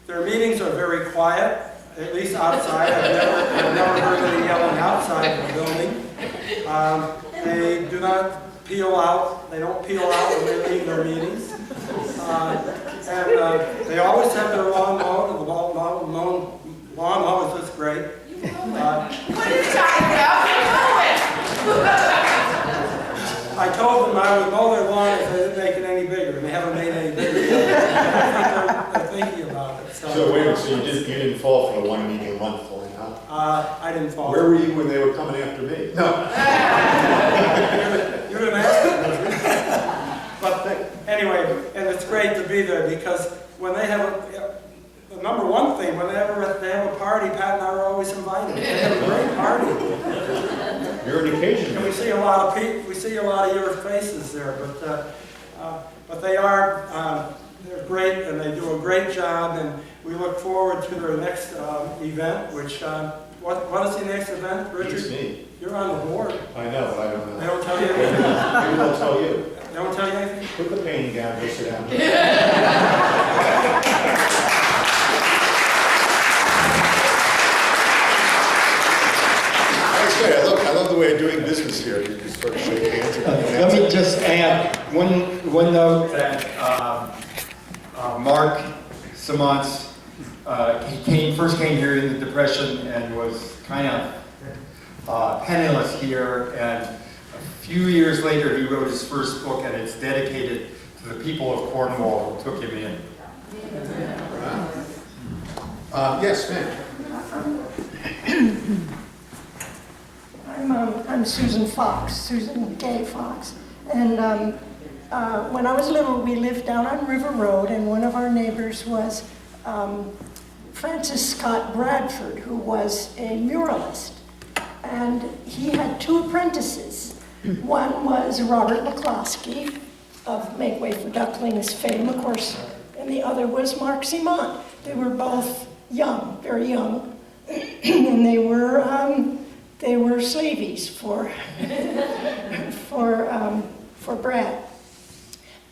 their meetings are very quiet, at least outside. I've never heard any yelling outside the building. They do not peel out. They don't peel out when they leave their meetings. And they always have their lawn mowed, and the lawn always looks great. What are you talking about? I told them I would mow their lawn if they didn't make it any bigger, and they haven't made it any bigger yet. I think they're thinking about it. So wait a minute, so you didn't fall for the one meeting a month thing, huh? I didn't fall. Where were you when they were coming after me? No. You didn't ask me. But anyway, and it's great to be there because when they have the number one thing, whenever they have a party, Pat and I are always invited. They have a great party. You're an occasion. And we see a lot of people, we see a lot of your faces there, but they are, they're great and they do a great job, and we look forward to their next event, which, what is the next event, Richard? It's me. You're on the board. I know, but I don't know. They don't tell you anything? Maybe they'll tell you. They don't tell you anything? Put the painting down, go sit down. I love the way of doing business here. You just sort of shake hands. Let me just add one note that Mark Simons, he first came here in the Depression and was kind of penniless here, and a few years later he wrote his first book, and it's dedicated to the people of Cornwall who took him in. Yes, ma'am. I'm Susan Fox, Susan Gay Fox. And when I was little, we lived down on River Road, and one of our neighbors was Francis Scott Bradford, who was a muralist. And he had 2 apprentices. One was Robert McCloskey of Make Way for Ducklings fame, of course, and the other was Mark Simon. They were both young, very young, and they were slavies for Brad.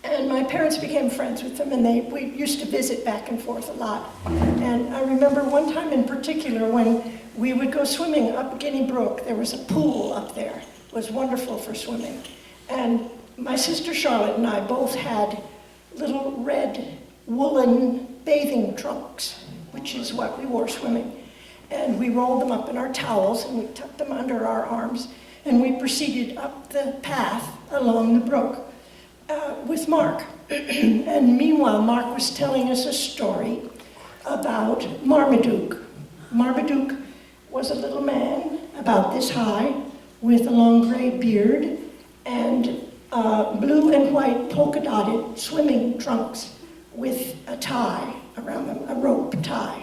And my parents became friends with them, and we used to visit back and forth a lot. And I remember one time in particular when we would go swimming up Guinea Brook. There was a pool up there. It was wonderful for swimming. And my sister Charlotte and I both had little red woolen bathing trunks, which is what we wore swimming. And we rolled them up in our towels, and we tucked them under our arms, and we proceeded up the path along the brook with Mark. And meanwhile, Mark was telling us a story about Marmaduke. Marmaduke was a little man about this high with a long gray beard and blue and white polka-dotted swimming trunks with a tie around them, a rope tie.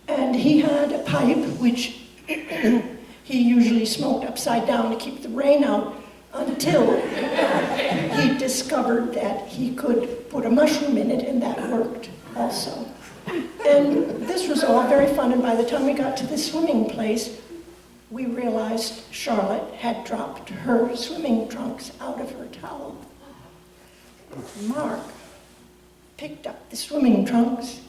And he had a pipe, which he usually smoked upside down to keep the rain out, until he discovered that he could put a mushroom in it, and that worked also. And this was all very fun, and by the time we got to the swimming place, we realized Charlotte had dropped her swimming trunks out of her towel. Mark picked up the swimming trunks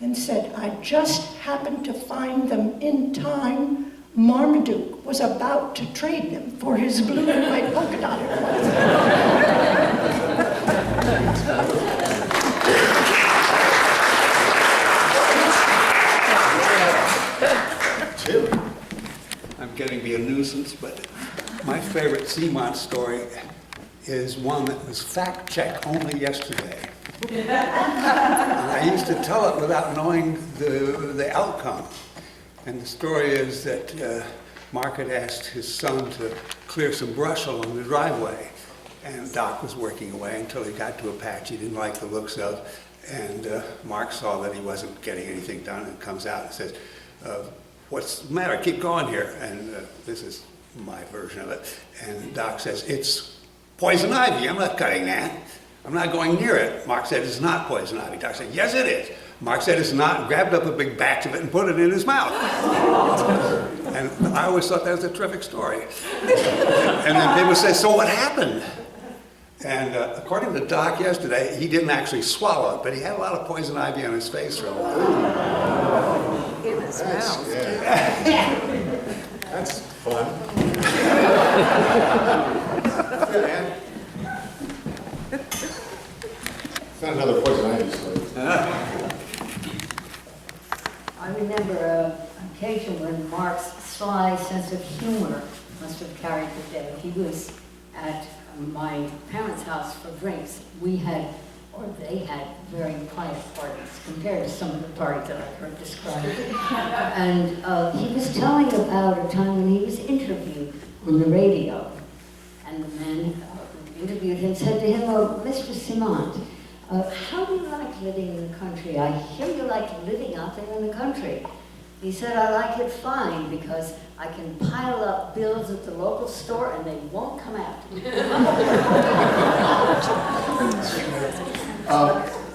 and said, "I just happened to find them in time. Marmaduke was about to trade them for his blue and white polka dotted ones." Tim. I'm getting to be a nuisance, but my favorite Seamont story is one that was fact-checked only yesterday. And I used to tell it without knowing the outcome. And the story is that Mark had asked his son to clear some brush along the driveway. And Doc was working away until he got to a patch he didn't like the looks of. And Mark saw that he wasn't getting anything done and comes out and says, what's the matter? Keep going here. And this is my version of it. And Doc says, it's poison ivy. I'm not cutting that. I'm not going near it. Mark said, it's not poison ivy. Doc said, yes, it is. Mark said, it's not, grabbed up a big batch of it and put it in his mouth. And I always thought that was a terrific story. And then they would say, so what happened? And according to Doc yesterday, he didn't actually swallow it, but he had a lot of poison ivy on his face for a while. In his mouth. That's fun. Yeah, man. Not another poison ivy story. I remember an occasion when Mark's sly sense of humor must have carried the day. He was at my parents' house for drinks. We had, or they had, very quiet parties compared to some of the parties that I've heard described. And he was telling about a time when he was interviewed on the radio. And the man who interviewed him said to him, "Oh, Mr. Simant, how do you like living in the country? I hear you like living out there in the country." He said, "I like it fine because I can pile up bills at the local store and they won't come out."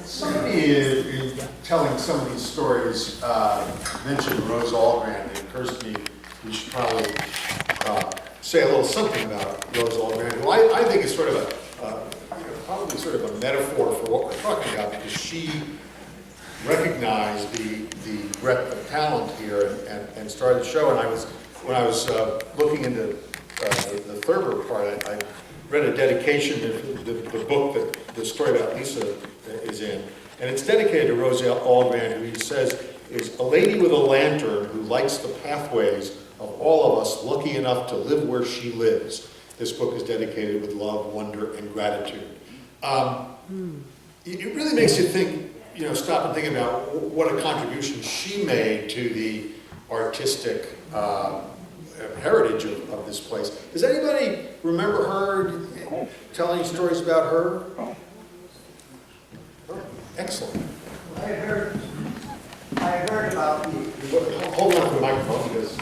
Somebody in telling some of these stories mentioned Rose Allgrand. It occurs to me we should probably say a little something about Rose Allgrand, who I think is sort of probably sort of a metaphor for what we're talking about, because she recognized the breadth of talent here and started the show. And when I was looking into the Thurber part, I read a dedication to the book that the story about Lisa is in. And it's dedicated to Rose Allgrand, who he says is a lady with a lantern who lights the pathways of all of us lucky enough to live where she lives. This book is dedicated with love, wonder, and gratitude. It really makes you think, stop and think about what a contribution she made to the artistic heritage of this place. Does anybody remember her telling stories about her? Oh, excellent. I heard about the... Hold on to the microphone because...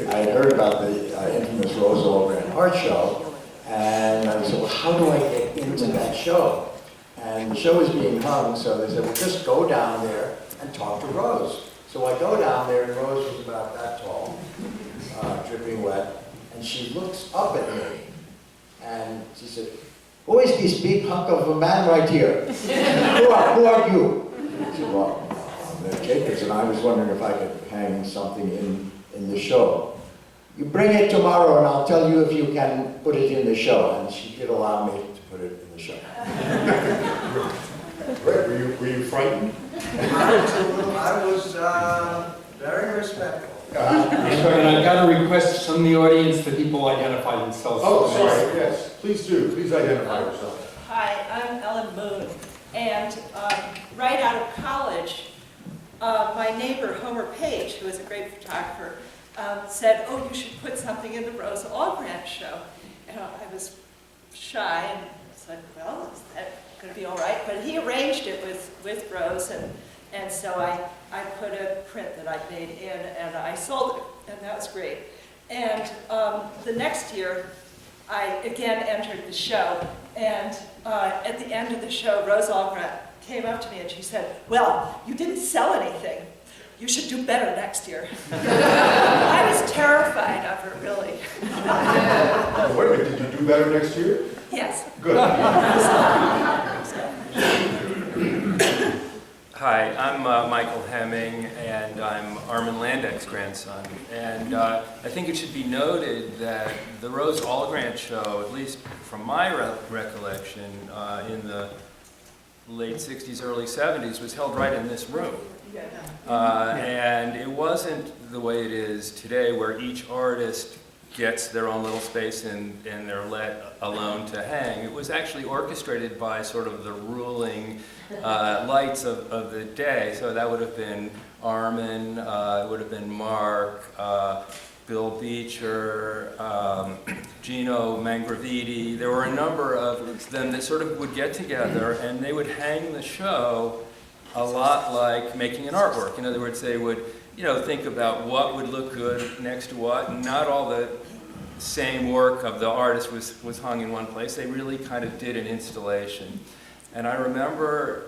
I had heard about the infamous Rose Allgrand art show, and I said, well, how do I get into that show? And the show was being hung, so they said, well, just go down there and talk to Rose. So I go down there, and Rose was about that tall, dripping wet, and she looks up at me, and she said, who is this big hunk of a man right here? Who are you? I said, well, I'm Jacobs, and I was wondering if I could hang something in the show. You bring it tomorrow, and I'll tell you if you can put it in the show. And she did allow me to put it in the show. Were you frightened? I was very respectful. And I've got a request from the audience that people identify themselves. Oh, sorry, yes. Please do. Please identify yourself. Hi, I'm Ellen Moon, and right out of college, my neighbor, Homer Page, who is a great photographer, said, oh, you should put something in the Rose Allgrand show. And I was shy and said, well, is that going to be all right? But he arranged it with Rose, and so I put a print that I made in, and I sold it, and that was great. And the next year, I again entered the show, and at the end of the show, Rose Allgrand came up to me and she said, well, you didn't sell anything. You should do better next year. I was terrified of her, really. Wait a minute, did you do better next year? Yes. Good. Hi, I'm Michael Hemming, and I'm Armin Landek's grandson. And I think it should be noted that the Rose Allgrand show, at least from my recollection, in the late 60s, early 70s, was held right in this room. And it wasn't the way it is today, where each artist gets their own little space and they're let alone to hang. It was actually orchestrated by sort of the ruling lights of the day. So that would have been Armin, it would have been Mark, Bill Beecher, Gino Mangraviti. There were a number of them that sort of would get together and they would hang the show a lot like making an artwork. In other words, they would, think about what would look good next to what, and not all the same work of the artist was hung in one place. They really kind of did an installation. And I remember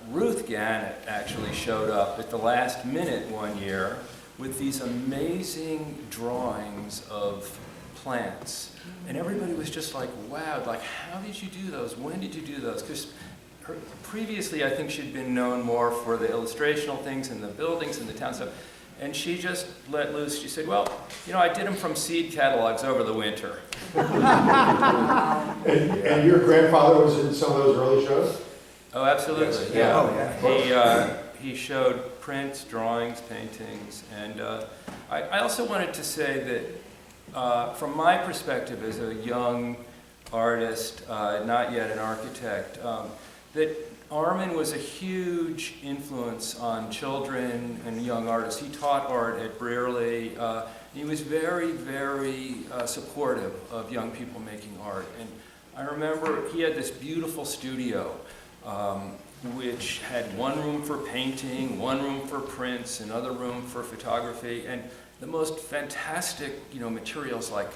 Ruth Gannett actually showed up at the last minute one year with these amazing drawings of plants. And everybody was just like, wow, like, how did you do those? When did you do those? Because previously, I think she'd been known more for the illustrational things and the buildings and the town stuff. And she just let loose. She said, well, I did them from seed catalogs over the winter. And your grandfather was in some of those early shows? Oh, absolutely. Yes. Yeah. Oh, yeah. He showed prints, drawings, paintings. And I also wanted to say that from my perspective as a young artist, not yet an architect, that Armin was a huge influence on children and young artists. He taught art at Brearley. He was very, very supportive of young people making art. And I remember he had this beautiful studio which had one room for painting, one room for prints, another room for photography, and the most fantastic, materials like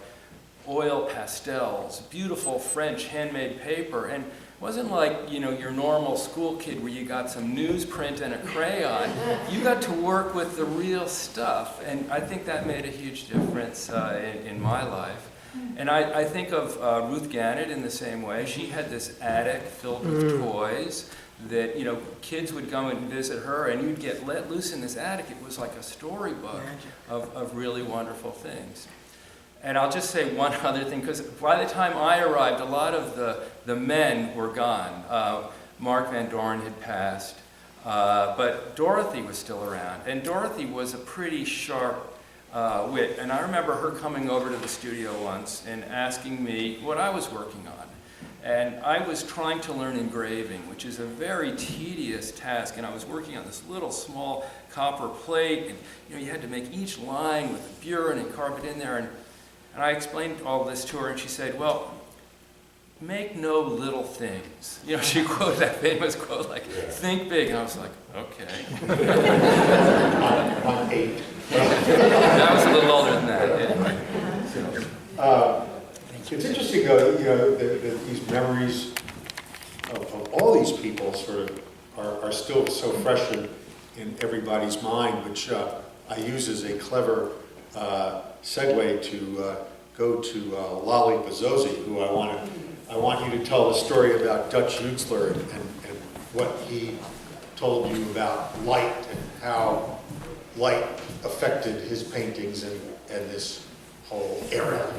oil pastels, beautiful French handmade paper, and it wasn't like, your normal school kid where you got some newsprint and a crayon. You got to work with the real stuff, and I think that made a huge difference in my life. And I think of Ruth Gannett in the same way. She had this attic filled with toys that, kids would come and visit her, and you'd get let loose in this attic. It was like a storybook of really wonderful things. And I'll just say one other thing, because by the time I arrived, a lot of the men were gone. Mark Van Doren had passed, but Dorothy was still around. And Dorothy was a pretty sharp wit. And I remember her coming over to the studio once and asking me what I was working on. And I was trying to learn engraving, which is a very tedious task. And I was working on this little small copper plate. And you had to make each line with a burin and carve it in there. And I explained all this to her, and she said, well, make no little things. She quoted that famous quote, like, think big. And I was like, okay. I'm 8. I was a little older than that, yeah. It's interesting, though, that these memories of all these people sort of are still so fresh in everybody's mind, which I use as a clever segue to go to Lolly Bezzosi, who I want you to tell the story about Dutch Nutzler and what he told you about light and how light affected his paintings and this whole era.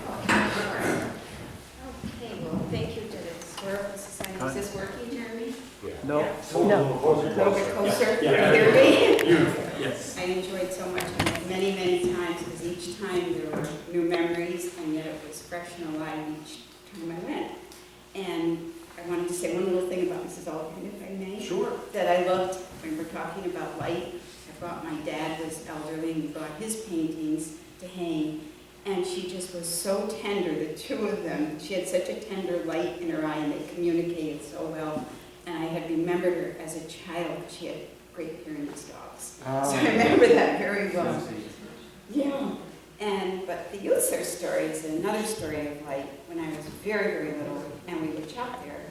Okay, well, thank you to the Historical Society. Is this working, Jeremy? No. A little bit closer? Yeah. Hear me? Beautiful, yes. I enjoyed so much of it many, many times, because each time there were new memories, and yet it was fresh and alive each time I went. And I wanted to say one little thing about Mrs. Aldrin, if I may. Sure. That I loved when we're talking about light. I brought, my dad was elderly, and we brought his paintings to hang. And she just was so tender, the two of them. She had such a tender light in her eye, and they communicated so well. And I had remembered her as a child, because she had Great Pyrenees dogs. Oh. So I remember that very well. Yeah. But the Utzler story is another story of light. When I was very, very little, and we would shop there,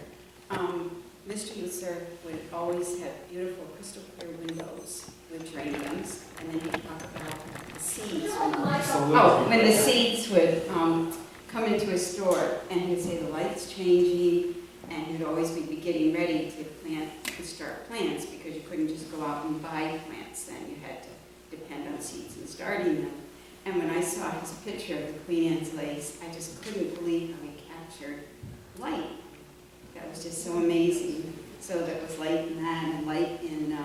Mr. Utzler would always have beautiful crystal clear windows with geraniums, and then he'd talk about the seeds. When the seeds would come into his store, and he'd say the light's changing, and you'd always be getting ready to start plants, because you couldn't just go out and buy plants then. You had to depend on seeds and starting them. And when I saw his picture of the Queen Anne's lace, I just couldn't believe how he captured light. That was just so amazing. So that was light in that, and light in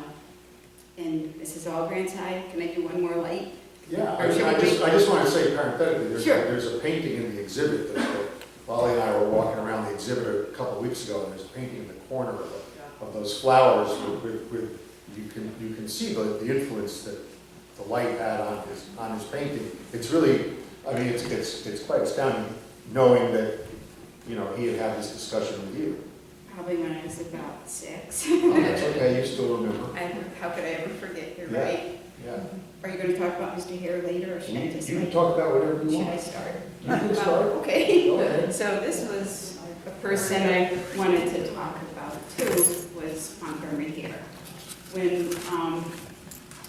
Mrs. Allgrand's eye. Can I do one more light? Yeah, I just want to say parenthetically, Sure. there's a painting in the exhibit that Lolly and I were walking around the exhibit a couple of weeks ago, and there's a painting in the corner of those flowers with you can see the influence that the light had on his painting. It's really, I mean, it's quite astounding knowing that, you know, he had had this discussion with you. Probably when I was about 6. Oh, that's okay, you still remember. And how could I ever forget? You're Yeah. right. Yeah. Are you going to talk about Mr. Hare later, or should I just You can talk about whatever you Should want. I start? You can start. Okay. Okay. So this was a person I wanted to talk about too, was Montgomery Hare. When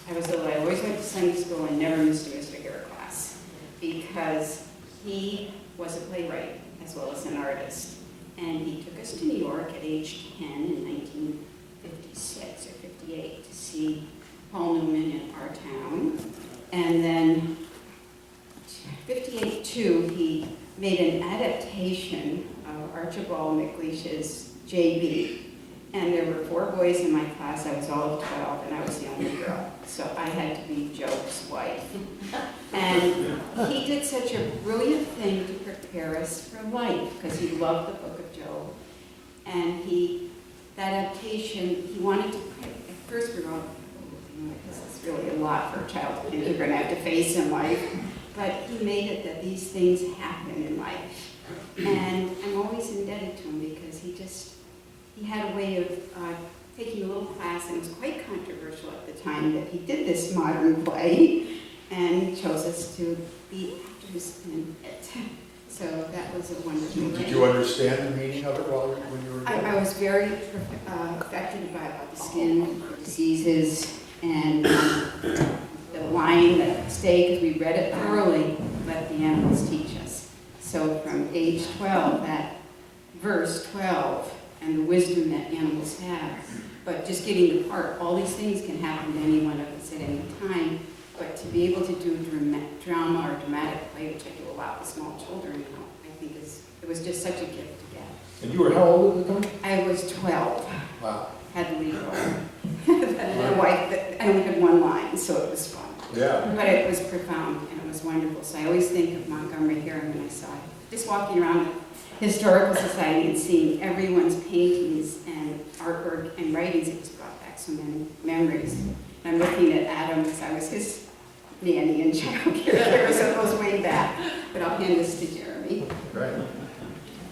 I was little, I always went to Sunday school and never missed a Mr. Hare class because he was a playwright as well as an artist. And he took us to New York at age 10 in 1956 or 58 to see Paul Newman in our town. And then 58 too, he made an adaptation of Archibald MacLeish's J.B. And there were 4 boys in my class. I was all of 12, and I was the only girl. So I had to be Job's wife. And he did such a brilliant thing to prepare us for life, because he loved the book of Job. And that adaptation, he wanted to, at first we were all, this is really a lot for a child to think you're going to have to face in life. But he made it that these things happen in life. And I'm always indebted to him because he had a way of taking a little class, and it was quite controversial at the time that he did this modern play, and he chose us to be actors in it. So that was a wonderful thing. Did you understand the meaning of it when you were young? I was very affected by the skin diseases and the line that stayed, because we read it thoroughly, let the animals teach us. So from age 12, that verse 12, and the wisdom that animals have, but just getting apart, all these things can happen to any one of us at any time, but to be able to do drama or dramatic play, which I do a lot with small children now, I think it was just such a gift to get. And you were how old at the time? I was 12. Wow. Had the lead role. I only had 1 line, so it was fun. Yeah. But it was profound, and it was wonderful. So I always think of Montgomery Hare when I saw it. Just walking around the Historical Society and seeing everyone's paintings and artwork and writings, it just brought back so many memories. And I'm looking at Adam because I was his nanny and child caregiver, so it goes way back. But I'll hand this to Jeremy. Right.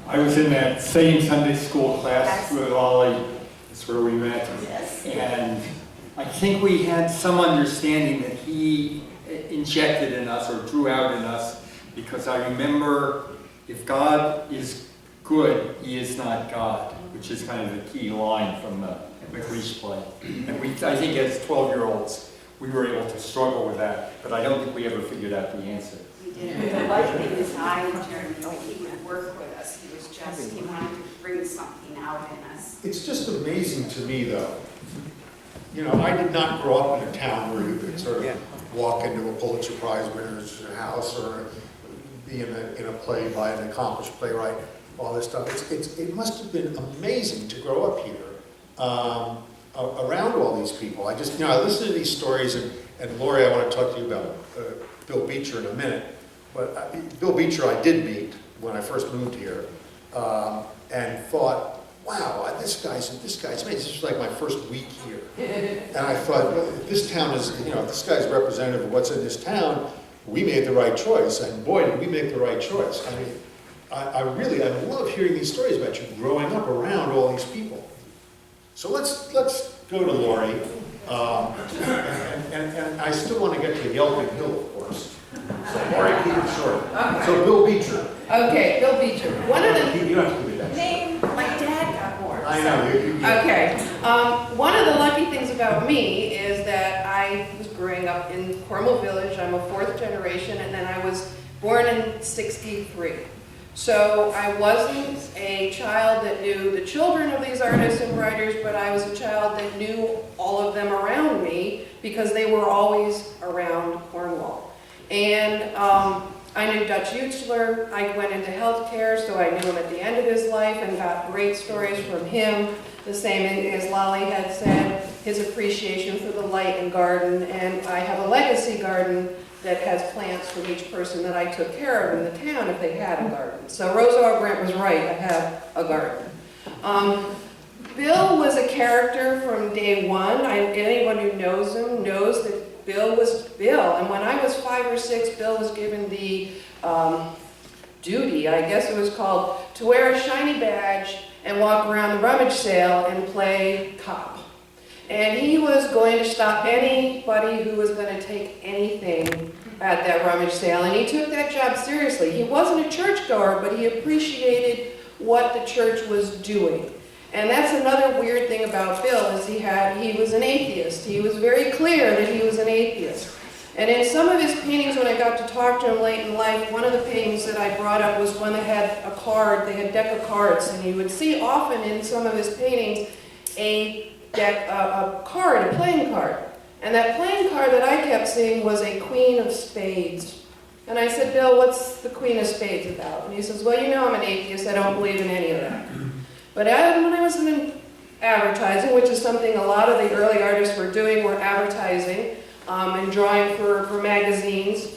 I was in that same Sunday school class with Ollie. That's where we met. Yes. And I think we had some understanding that he injected in us or drew out in us, because I remember, if God is good, he is not God, which is kind of the key line from the MacLeish play. And I think as 12-year-olds, we were able to struggle with that, but I don't think we ever figured out the answer. We did. The light thing is Jeremy, he would work with us. He wanted to bring something out in us. It's just amazing to me, though. You know, I did not grow up in a town where you could sort of walk into a Pulitzer Prize winner's house or be in a play by an accomplished playwright, all this stuff. It must have been amazing to grow up here around all these people. I listen to these stories, and Lori, I want to talk to you about Bill Beecher in a minute. But Bill Beecher I did meet when I first moved here, and thought, wow, this guy's amazing. This was like my first week here. And I thought, well, this town is, this guy's representative of what's in this town. We made the right choice, and boy, did we make the right choice. I mean, I love hearing these stories about you growing up around all these people. So let's go to Lori, and I still want to get to Yelping Hill, of course. So Lori, keep it short. Okay. So Bill Beecher. Okay, Bill Beecher. One of the You don't have to do that. name, my dad got more. I know. Okay. One of the lucky things about me is that I was growing up in Cornwall Village. I'm a 4th generation, and then I was born in '63. So I wasn't a child that knew the children of these artists and writers, but I was a child that knew all of them around me because they were always around Cornwall. And I knew Dutch Uchler. I went into healthcare, so I knew him at the end of his life and got great stories from him. The same as Lolly had said, his appreciation for the light and garden. And I have a legacy garden that has plants from each person that I took care of in the town if they had a garden. So Rosa R. Grant was right, I have a garden. Bill was a character from day one. Anyone who knows him knows that Bill was Bill. And when I was 5 or 6, Bill was given the duty, I guess it was called, to wear a shiny badge and walk around the rummage sale and play cop. And he was going to stop anybody who was going to take anything at that rummage sale, and he took that job seriously. He wasn't a churchgoer, but he appreciated what the church was doing. And that's another weird thing about Bill, is he was an atheist. He was very clear that he was an atheist. And in some of his paintings, when I got to talk to him late in life, one of the paintings that I brought up was one that had a card, they had a deck of cards, and you would see often in some of his paintings a card, a playing card. And that playing card that I kept seeing was a Queen of Spades. And I said, Bill, what's the Queen of Spades about? And he says, well, you know I'm an atheist, I don't believe in any of that. But when I was in advertising, which is something a lot of the early artists were doing, were advertising and drawing for magazines,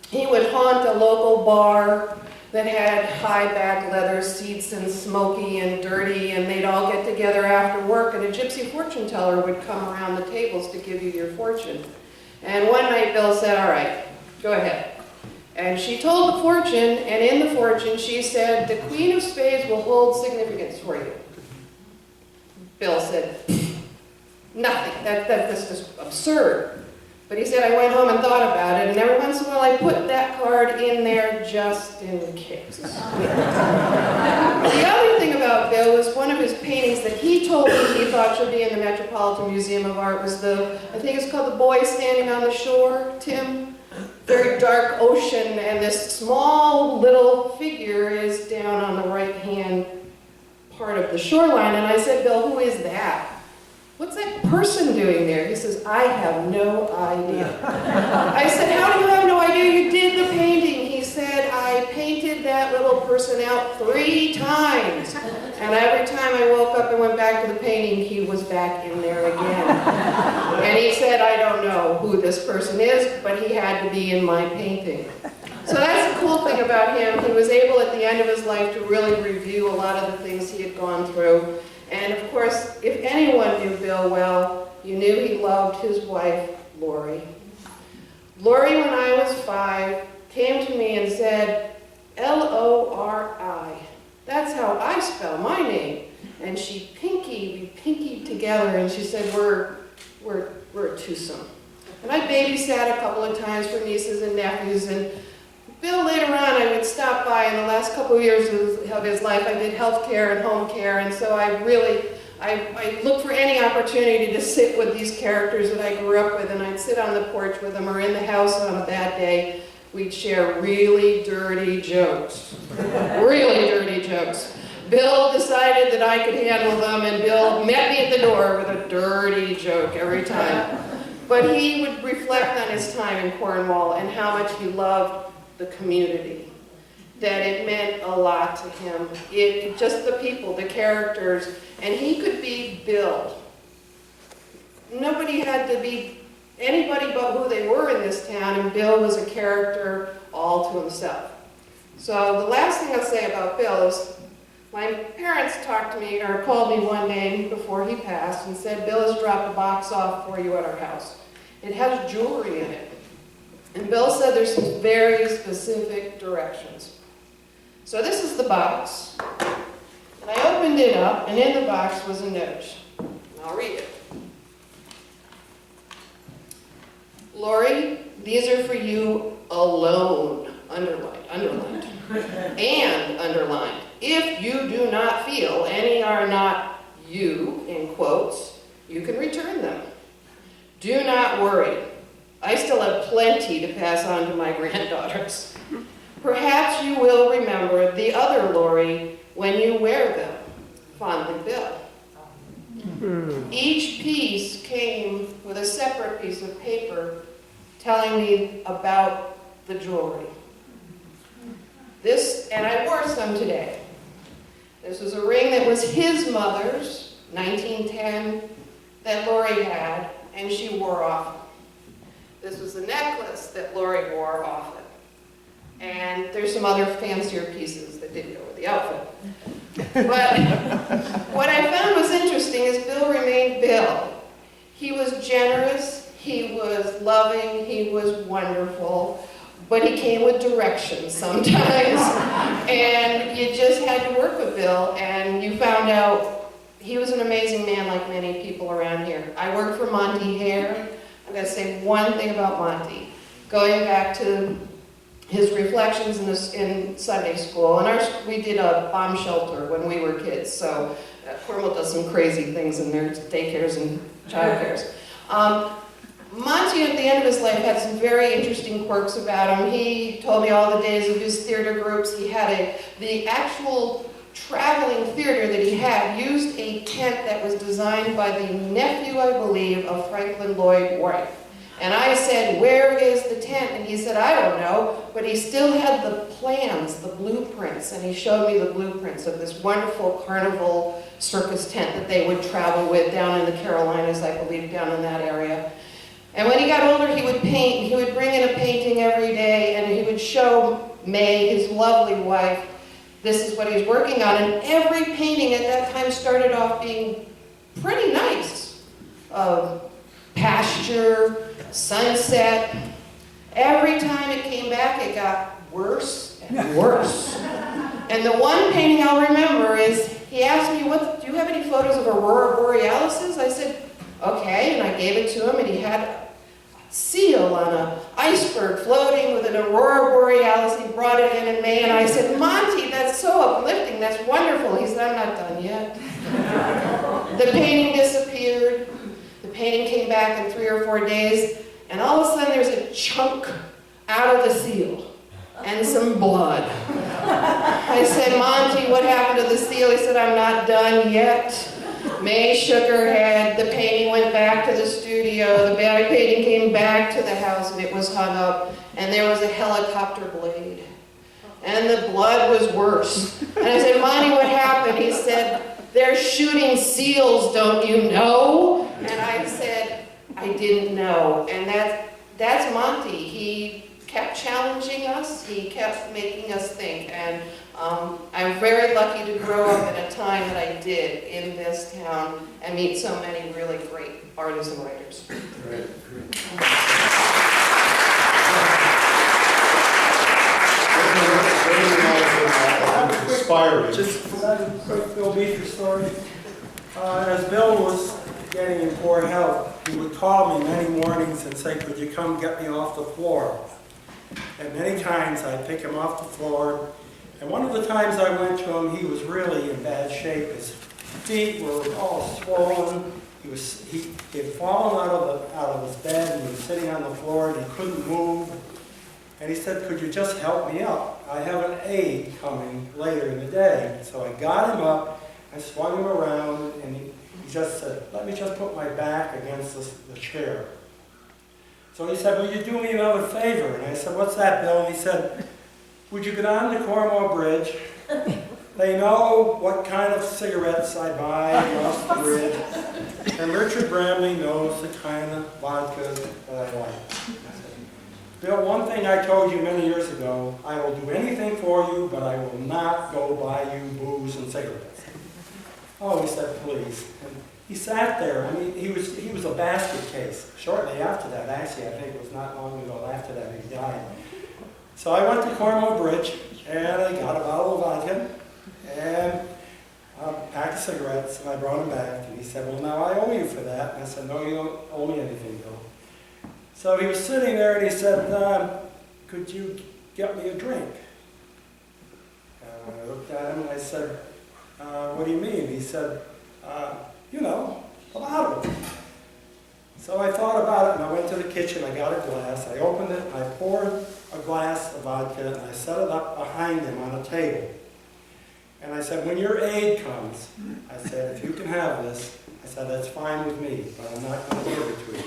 he would haunt a local bar that had high back leather seats and smoky and dirty, and they'd all get together after work, and a gypsy fortune teller would come around the tables to give you your fortune. And one night Bill said, all right, go ahead. And she told the fortune, and in the fortune she said, the Queen of Spades will hold significance for you. Bill said, nothing, that's just absurd. But he said, I went home and thought about it, and every once in a while I put that card in there just in case. The other thing about Bill was one of his paintings that he told me he thought should be in the Metropolitan Museum of Art was I think it's called The Boy Standing on the Shore, Tim. Very dark ocean, and this small little figure is down on the right-hand part of the shoreline. And I said, Bill, who is that? What's that person doing there? He says, I have no idea. I said, how do you have no idea? You did the painting. He said, I painted that little person out 3 times. And every time I woke up and went back to the painting, he was back in there again. And he said, I don't know who this person is, but he had to be in my painting. So that's the cool thing about him. He was able at the end of his life to really review a lot of the things he had gone through. And of course, if anyone knew Bill well, you knew he loved his wife, Lori. Lori, when I was 5, came to me and said, L-O-R-I. That's how I spell my name. And we pinkied together, and she said, we're a twosome. And I babysat a couple of times for nieces and nephews, and Bill, later on, I would stop by. In the last couple of years of his life, I did health care and home care, and so I looked for any opportunity to sit with these characters that I grew up with, and I'd sit on the porch with them or in the house on a bad day. We'd share really dirty jokes. Really dirty jokes. Bill decided that I could handle them, and Bill met me at the door with a dirty joke every time. But he would reflect on his time in Cornwall and how much he loved the community, that it meant a lot to him. Just the people, the characters, and he could be Bill. Nobody had to be anybody but who they were in this town, and Bill was a character all to himself. So the last thing I'll say about Bill is my parents talked to me or called me one day before he passed and said, Bill has dropped a box off for you at our house. It has jewelry in it. And Bill said there's some very specific directions. So this is the box. And I opened it up, and in the box was a note. And I'll read it. Lori, these are for you alone, underlined, and underlined. If you do not feel any are not you, in quotes, you can return them. Do not worry. I still have plenty to pass on to my granddaughters. Perhaps you will remember the other Lori when you wear them. Fondly, Bill. Each piece came with a separate piece of paper telling me about the jewelry. And I wore some today. This was a ring that was his mother's, 1910, that Lori had, and she wore often. This was the necklace that Lori wore often. And there's some other fancier pieces that didn't go with the outfit. But what I found was interesting is Bill remained Bill. He was generous, He was loving, he was wonderful, but he came with directions sometimes. And you just had to work with Bill, and you found out he was an amazing man like many people around here. I worked for Monty Hare. I'm going to say one thing about Monty. Going back to his reflections in Sunday school, and we did a bomb shelter when we were kids, so Cornwall does some crazy things in their daycares and childcares. Monty, at the end of his life, had some very interesting quirks about him. He told me all the days of his theater groups. He had the actual traveling theater that he had used a tent that was designed by the nephew, I believe, of Franklin Lloyd Wright. And I said, where is the tent? And he said, I don't know, but he still had the plans, the blueprints, and he showed me the blueprints of this wonderful carnival circus tent that they would travel with down in the Carolinas, I believe, down in that area. And when he got older, he would paint. He would bring in a painting every day, and he would show May, his lovely wife, this is what he was working on. And every painting at that time started off being pretty nice. Pasture, sunset. Every time it came back, it got worse and worse. And the one painting I'll remember is, he asked me, do you have any photos of Aurora Borealis? I said, okay, and I gave it to him, and he had a seal on an iceberg floating with an Aurora Borealis. He brought it in May, and I said, Monty, that's so uplifting, that's wonderful. He said, I'm not done yet. The painting disappeared. The painting came back in 3 or 4 days, and all of a sudden there's a chunk out of the seal and some blood. I said, Monty, what happened to the seal? He said, I'm not done yet. May shook her head. The painting went back to the studio. The painting came back to the house, and it was hung up, and there was a helicopter blade. And the blood was worse. And I said, Monty, what happened? He said, they're shooting seals, don't you know? And I said, I didn't know. And that's Monty. He kept challenging us. He kept making us think. And I'm very lucky to grow up in a time that I did in this town and meet so many really great artists and writers. Right. Inspiring. Just a quick Bill Beecher story. As Bill was getting in poor health, he would call me many mornings and say, could you come get me off the floor? And many times I'd pick him off the floor. And one of the times I went to him, he was really in bad shape. His feet were all swollen. He had fallen out of his bed, and he was sitting on the floor, and he couldn't move. And he said, could you just help me up? I have an aide coming later in the day. So I got him up, I swung him around, and he just said, let me just put my back against the chair. So he said, will you do me another favor? And I said, what's that, Bill? And he said, would you go down to Cornwall Bridge? They know what kind of cigarettes I buy across the bridge. And Richard Bramley knows the kind of vodka that I like. Bill, one thing I told you many years ago, I will do anything for you, but I will not go buy you booze and cigarettes. Oh, he said, please. And he sat there. I mean, he was a basket case. Shortly after that, actually, I think it was not long ago after that, he died. So I went to Cornwall Bridge, and I got a bottle of vodka, and a pack of cigarettes, and I brought him back. And he said, well, now I owe you for that. And I said, no, you don't owe me anything, Bill. So he was sitting there, and he said, could you get me a drink? I looked at him, and I said, what do you mean? He said, you know, a bottle. So I thought about it, and I went to the kitchen, I got a glass, I opened it, and I poured a glass of vodka, and I set it up behind him on a table. And I said, when your aide comes, I said, if you can have this, I said, that's fine with me, but I'm not going to give it to you.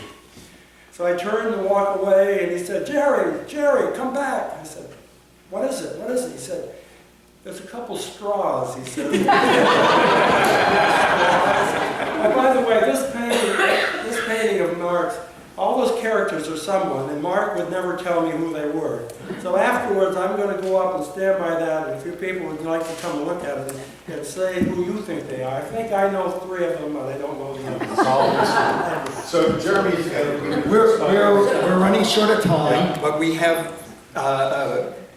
So I turned to walk away, and he said, Jerry, come back. I said, what is it? What is it? He said, there's a couple straws, he said. And by the way, this painting of Mark's, all those characters are someone, and Mark would never tell me who they were. So afterwards, I'm going to go up and stand by that, and if you people would like to come and look at it and say who you think they are. I think I know 3 of them, but I don't know the others. So Jeremy's, We're running short of time, but we have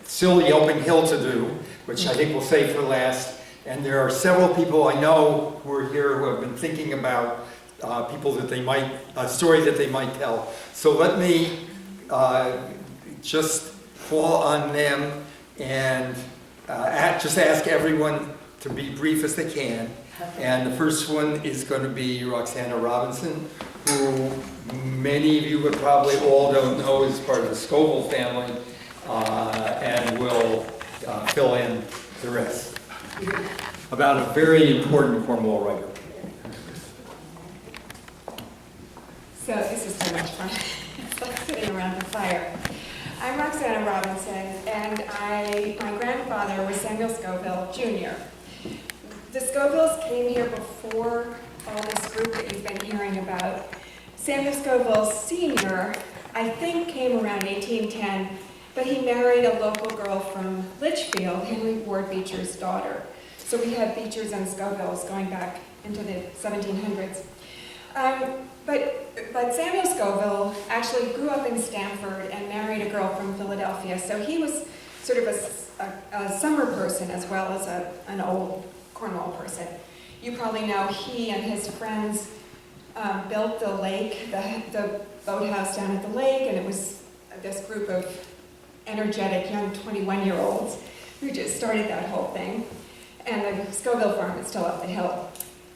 still Yelping Hill to do, which I think we'll save for last. And there are several people I know who are here who have been thinking about people that they might, stories that they might tell. So let me just call on them and just ask everyone to be brief as they can. And the first one is going to be Roxana Robinson, who many of you would probably all don't know is part of the Scoville family, and will fill in the rest. About a very important Cornwall writer. So this is so much fun. It's like sitting around the fire. I'm Roxana Robinson, and my grandfather was Samuel Scoville Jr. The Scovilles came here before all this group that you've been hearing about. Samuel Scoville Sr., I think, came around 1810, but he married a local girl from Litchfield, Henry Ward Beecher's daughter. So we have Beechers and Scovilles going back into the 1700s. But Samuel Scoville actually grew up in Stamford and married a girl from Philadelphia. So he was sort of a summer person as well as an old Cornwall person. You probably know he and his friends built the lake, the boathouse down at the lake, and it was this group of energetic young 21-year-olds who just started that whole thing. And the Scoville farm is still up the hill.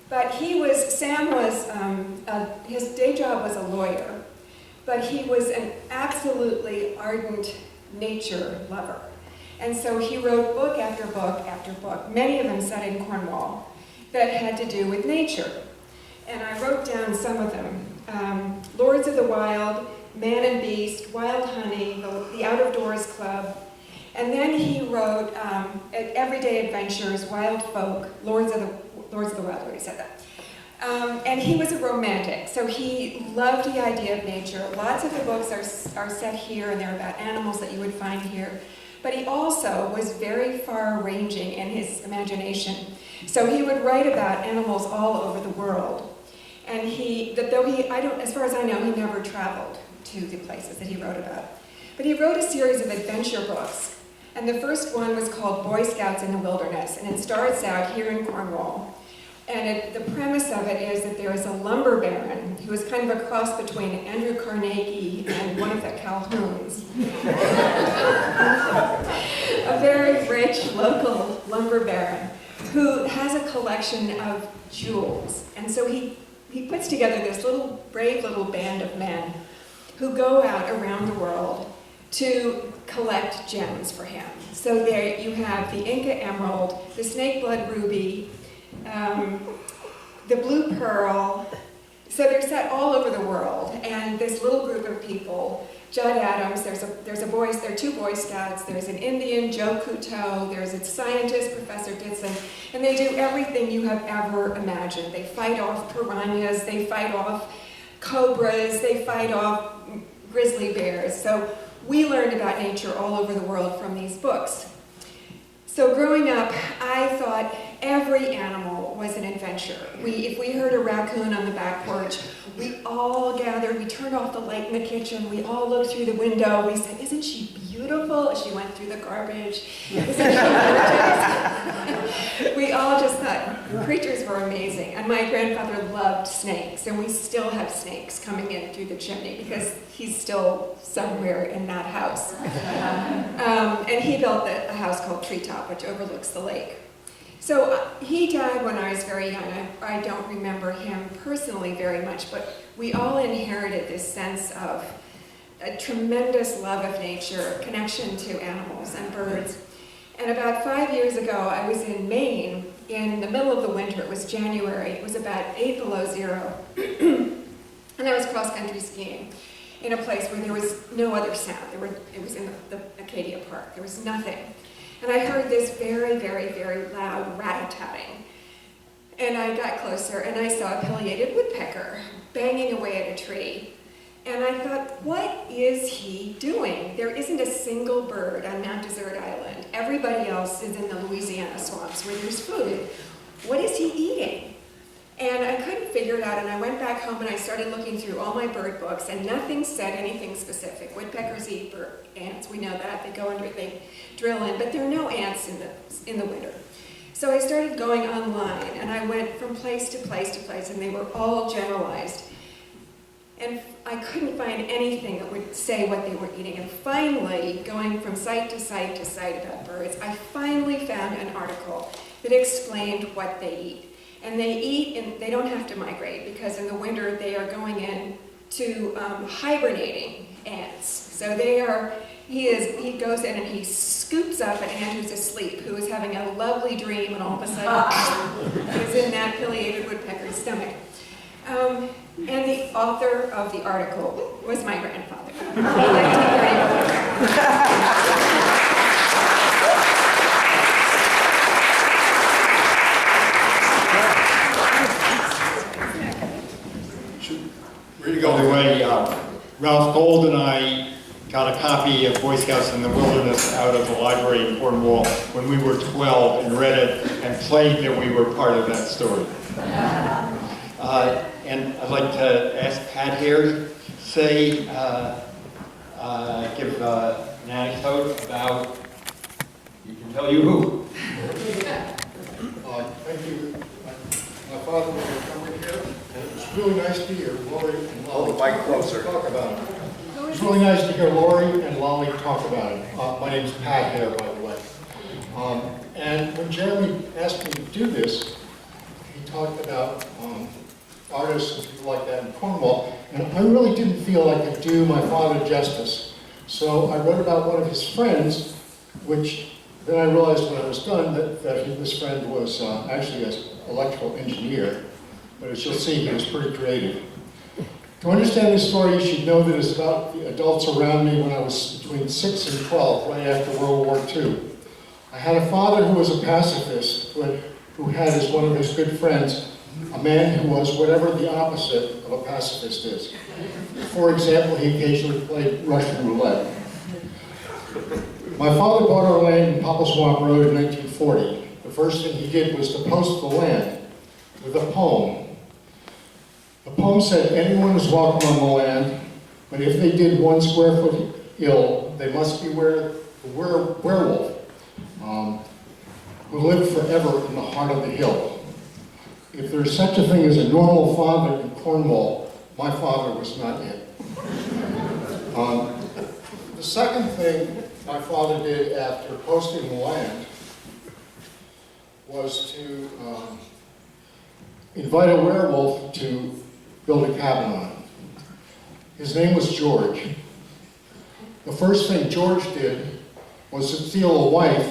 But Sam was, his day job was a lawyer, but he was an absolutely ardent nature lover. And so he wrote book after book after book, many of them set in Cornwall, that had to do with nature. And I wrote down some of them. Lords of the Wild, Man and Beast, Wild Honey, the Out of Doors Club. And then he wrote Everyday Adventures, Wild Folk, Lords of the Wild, I already said that. And he was a romantic, so he loved the idea of nature. Lots of the books are set here, and they're about animals that you would find here. But he also was very far-ranging in his imagination. So he would write about animals all over the world. And as far as I know, he never traveled to the places that he wrote about. But he wrote a series of adventure books. And the first one was called Boy Scouts in the Wilderness. And it starts out here in Cornwall. And the premise of it is that there is a lumber baron who is kind of a cross between Andrew Carnegie and one of the Calhouns. A very rich local lumber baron who has a collection of jewels. And so he puts together this brave little band of men who go out around the world to collect gems for him. So there you have the Inca emerald, the snake blood ruby, the blue pearl. So they're set all over the world, and this little group of people, Judd Adams, there are two Boy Scouts, there's an Indian, Joe Couteau, there's a scientist, Professor Ditson, and they do everything you have ever imagined. They fight off piranhas, they fight off cobras, they fight off grizzly bears. So we learned about nature all over the world from these books. So growing up, I thought every animal was an adventure. If we heard a raccoon on the back porch, we all gathered, we turned off the light in the kitchen, we all looked through the window, we said, "Isn't she beautiful?" As she went through the garbage. "Isn't she gorgeous?" We all just thought creatures were amazing. And my grandfather loved snakes, and we still have snakes coming in through the chimney because he's still somewhere in that house. And he built a house called Treetop, which overlooks the lake. So he died when I was very young. I don't remember him personally very much, but we all inherited this sense of a tremendous love of nature, connection to animals and birds. And about 5 years ago, I was in Maine in the middle of the winter. It was January. It was about 8 below zero. And I was cross-country skiing in a place where there was no other sound. It was in the Acadia Park. There was nothing. And I heard this very, very, very loud rat-a-tatting. And I got closer, and I saw a pileated woodpecker banging away at a tree. And I thought, what is he doing? There isn't a single bird on Mount Desert Island. Everybody else is in the Louisiana swamps where there's food. What is he eating? And I couldn't figure it out, and I went back home and I started looking through all my bird books, and nothing said anything specific. Woodpeckers eat ants, we know that. They go under, they drill in, but there are no ants in the winter. So I started going online, and I went from place to place to place, and they were all generalized. And I couldn't find anything that would say what they were eating. And finally, going from site to site to site about birds, I finally found an article that explained what they eat. And they eat, and they don't have to migrate, because in the winter they are going in to hibernating ants. So he goes in and he scoops up an ant who's asleep, who is having a lovely dream, and all of a sudden is in that pileated woodpecker's stomach. And the author of the article was my grandfather. Ready to go. By the way, Ralph Gold and I got a copy of Boy Scouts in the Wilderness out of the library in Cornwall when we were 12 and read it and played that we were part of that story. And I'd like to ask Pat here to say, give an anecdote about, you can tell you who. Thank you. My father was coming here, and it was really nice to hear Lori and Lolly talk about it. It was really nice to hear Lori and Lolly talk about it. My name's Pat Hare, by the way. And when Jeremy asked me to do this, he talked about artists and people like that in Cornwall, and I really didn't feel I could do my father justice. So I wrote about one of his friends, which then I realized when I was done that this friend was actually an electrical engineer, but as you'll see, he was pretty creative. To understand this story, you should know that it's about the adults around me when I was between 6 and 12, right after World War II. I had a father who was a pacifist, who had as one of his good friends a man who was whatever the opposite of a pacifist is. For example, he occasionally played Russian roulette. My father bought our land in Popple Swamp Road in 1940. The first thing he did was to post the land with a poem. The poem said, anyone is welcome on the land, but if they did 1 square foot ill, they must beware the werewolf, who lived forever in the heart of the hill. If there's such a thing as a normal father in Cornwall, my father was not it. The second thing my father did after posting the land was to invite a werewolf to build a cabin on it. His name was George. The first thing George did was to steal a wife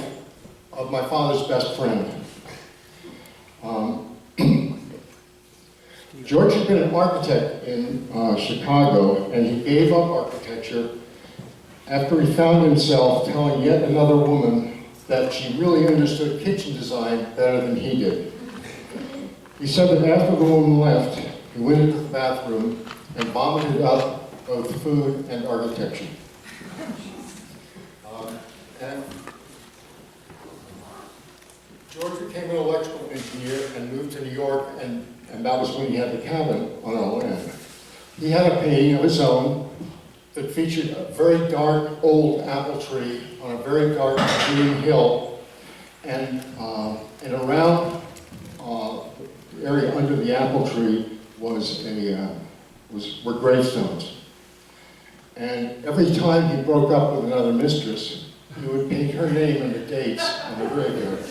of my father's best friend. George had been an architect in Chicago, and he gave up architecture after he found himself telling yet another woman that she really understood kitchen design better than he did. He said that after the woman left, he went into the bathroom and vomited up both food and architecture. And George became an electrical engineer and moved to New York, and that was when he had the cabin on our land. He had a painting of his own that featured a very dark old apple tree on a very dark green hill, and around the area under the apple tree were gravestones. And every time he broke up with another mistress, he would paint her name and the dates on the graveyard.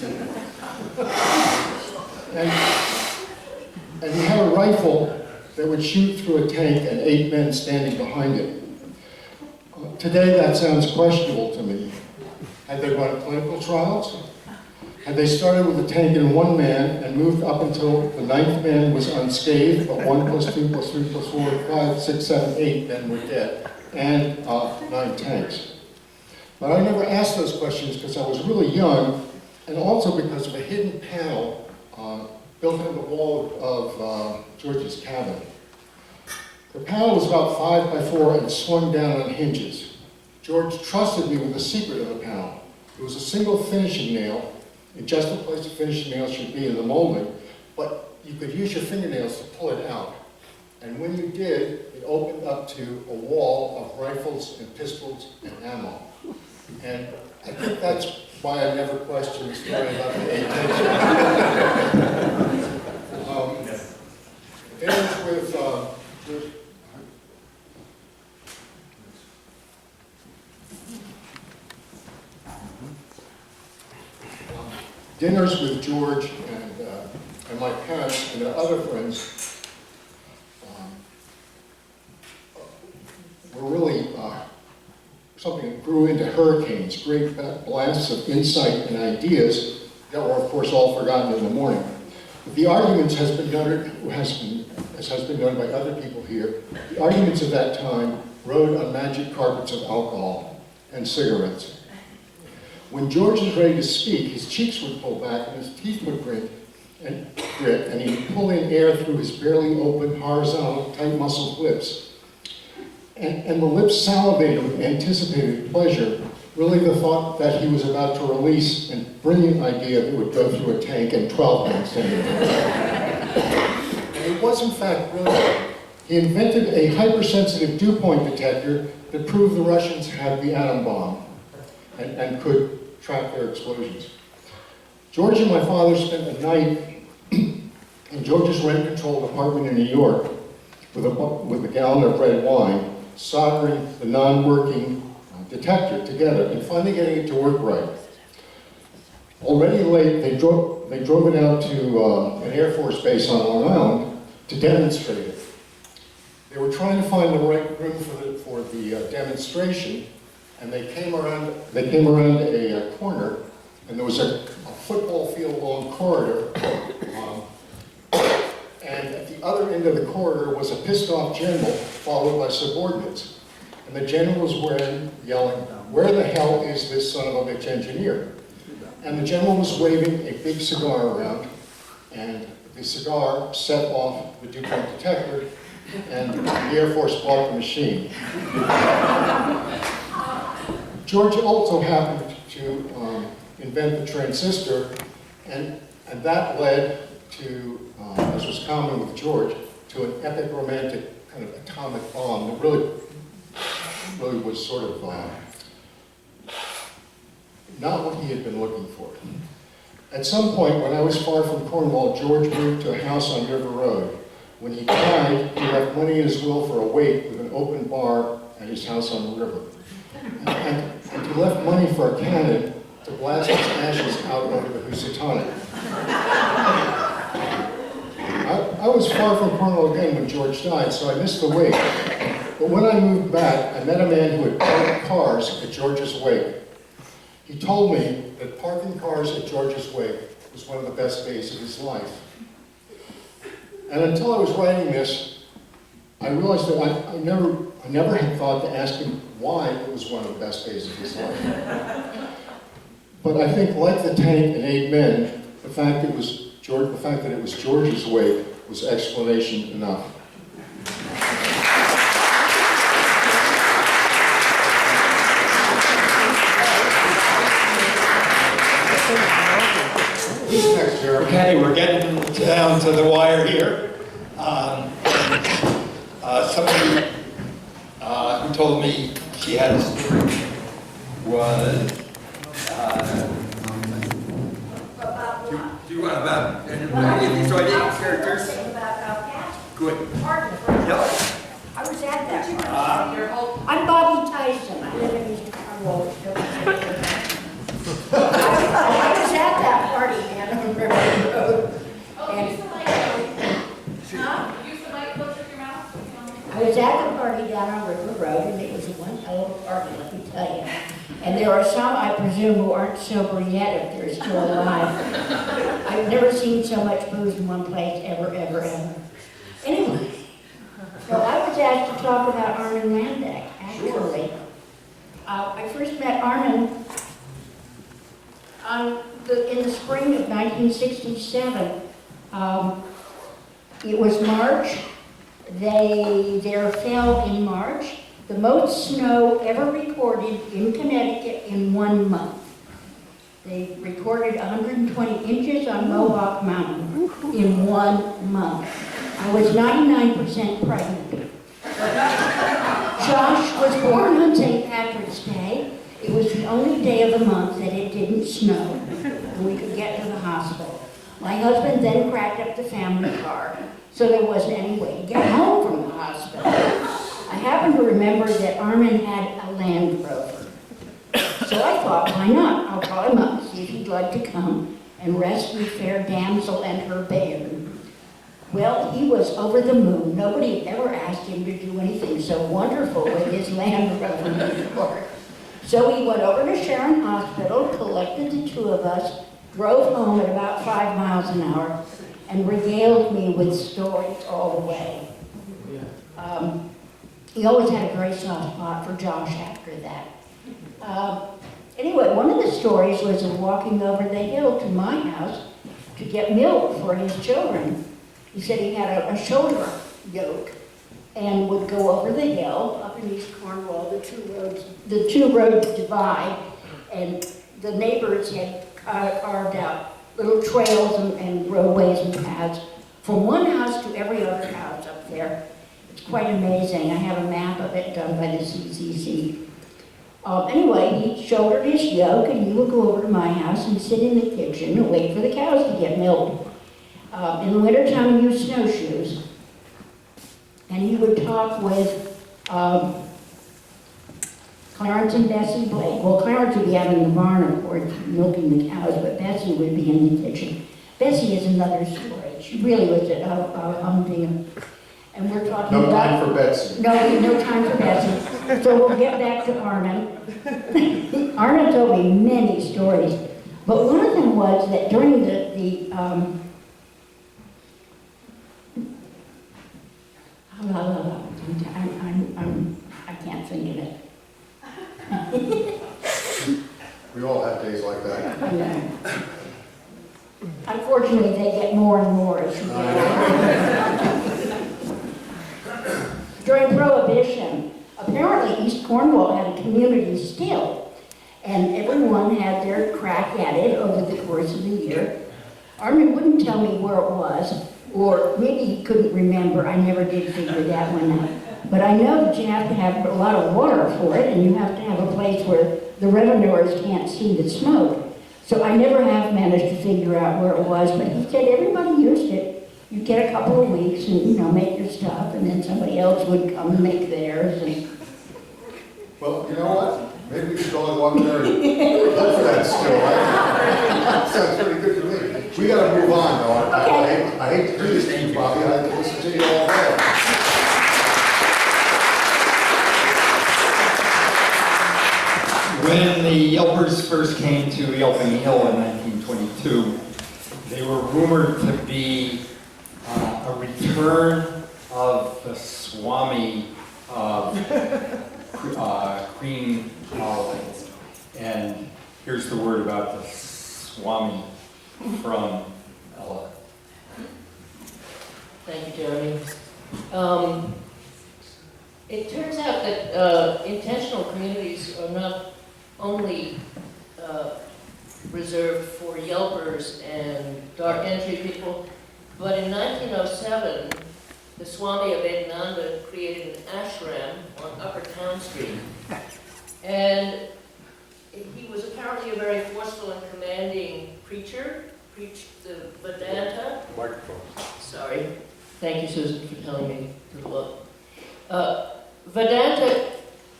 And he had a rifle that would shoot through a tank and 8 men standing behind it. Today that sounds questionable to me. Had they run clinical trials? Had they started with a tank and 1 man and moved up until the 9th man was unscathed, but 1 + 2 + 3 + 4 + 5, 6, 7, 8 men were dead, and 9 tanks? But I never asked those questions because I was really young, and also because of a hidden panel built into the wall of George's cabin. The panel was about 5 by 4 and swung down on hinges. George trusted me with the secret of the panel. It was a single finishing nail, in just the place the finishing nail should be in the molding, but you could use your fingernails to pull it out. And when you did, it opened up to a wall of rifles and pistols and ammo. And I think that's why I never questioned the story about the AK. Dinners with dinners with George and my parents and their other friends were really something that grew into hurricanes, great blasts of insight and ideas that were, of course, all forgotten in the morning. But the arguments as has been done by other people here, the arguments of that time rode on magic carpets of alcohol and cigarettes. When George was ready to speak, his cheeks would pull back and his teeth would grit, and he would pull in air through his barely open, horizontal, tight-muscled lips. And the lips salivated with anticipated pleasure, really the thought that he was about to release a brilliant idea that would go through a tank in 12 minutes. And it was, in fact, brilliant. He invented a hypersensitive dew point detector that proved the Russians had the atom bomb and could track their explosions. George and my father spent a night in George's rent-controlled apartment in New York with a gallon of red wine, soldering the non-working detector together and finally getting it to work right. Already late, they drove it out to an Air Force base on Long Island to demonstrate it. They were trying to find the right room for the demonstration, and they came around a corner, and there was a football field long corridor, and at the other end of the corridor was a pissed off general followed by subordinates. And the general was yelling, "Where the hell is this son of a bitch engineer?" And the general was waving a big cigar around, and the cigar set off the dew point detector, and the Air Force bought the machine. George also happened to invent the transistor, and that led to, as was common with George, to an epic romantic kind of atomic bomb that really was sort of not what he had been looking for. At some point, when I was far from Cornwall, George moved to a house on River Road. When he died, he left money in his will for a wake with an open bar at his house on the river. And he left money for a cannon to blast his ashes out over the Housatonic. I was far from Cornwall again when George died, so I missed the wake. But when I moved back, I met a man who had parked cars at George's wake. He told me that parking cars at George's wake was one of the best days of his life. And until I was writing this, I realized that I never had thought to ask him why it was one of the best days of his life. But I think, like the tank and 8 men, the fact that it was George's wake was explanation enough. Okay, we're getting down to the wire here. Somebody who told me she had a story was, do you want about any of these ideas, characters? Good. Yep. I was at that one. I'm Bobby Tyson. I live in East Cornwall. I was at that party down on River Road. I was at the party down on River Road, and it was one hell of a party, let me tell you. And there are some, I presume, who aren't sober yet if they're still alive. I've never seen so much booze in one place, ever, ever, ever. Anyway, so I was asked to talk about Armin Landak, actually. I first met Armin in the spring of 1967. It was March. There fell in March the most snow ever recorded in Connecticut in 1 month. They recorded 120 inches on Mohawk Mountain in 1 month. I was 99% pregnant. Josh was born on St. Patrick's Day. It was the only day of the month that it didn't snow, and we could get to the hospital. My husband then cracked up the family car, so there wasn't any way to get home from the hospital. I happen to remember that Armin had a Land Rover. So I thought, why not? I'll call him up and see if he'd like to come and rescue fair damsel and her bairn. Well, he was over the moon. Nobody had ever asked him to do anything so wonderful with his Land Rover before. So he went over to Sharon Hospital, collected the two of us, drove home at about 5 miles an hour, and regaled me with stories all the way. He always had a very soft spot for Josh after that. Anyway, one of the stories was of walking over the hill to my house to get milk for his children. He said he had a shoulder yoke and would go over the hill up in East Cornwall. The two roads divide, and the neighbors had carved out little trails and roadways and paths from one house to every other house up there. It's quite amazing. I have a map of it done by the CCC. Anyway, he shouldered his yoke, and he would go over to my house and sit in the kitchen and wait for the cows to get milk. In the wintertime, he used snowshoes. And he would talk with Clarence and Bessie Blake. Well, Clarence would be out in the barn, of course, milking the cows, but Bessie would be in the kitchen. Bessie is another story. She really was a humdinger. And we're talking No about... time for Betsy. No time for Betsy. So we'll get back to Armin. Armin told me many stories, but one of them was that during I can't think of it. We all have days like that. Yeah. Unfortunately, they get more and more as you get older. During Prohibition, apparently East Cornwall had a community still, and everyone had their crack at it over the course of the year. Armin wouldn't tell me where it was, or maybe he couldn't remember. I never did figure that one out. But I know that you have to have a lot of water for it, and you have to have a place where the revenuers can't see the smoke. So I never have managed to figure out where it was, but he said everybody used it. You'd get a couple of weeks and, make your stuff, and then somebody else would come and make theirs. And... Well, you know what? Maybe we should all go up there and look for that still, right? Sounds pretty good to me. We gotta move on, though. I hate to do this to you, Bobby. I could listen to you all day. When the Yelpers first came to Yelping Hill in 1922, they were rumored to be a return of the Swami of Queen Holiday. And here's the word about the Swami from Ella. Thank you, Jeremy. It turns out that intentional communities are not only reserved for Yelpers and dark entry people, but in 1907, the Swami of Vedanta created an ashram on Upper Town Street. And he was apparently a very forceful and commanding preacher, preached the Vedanta. Microphone. Sorry. Thank you, Susan, for telling me to look. Vedanta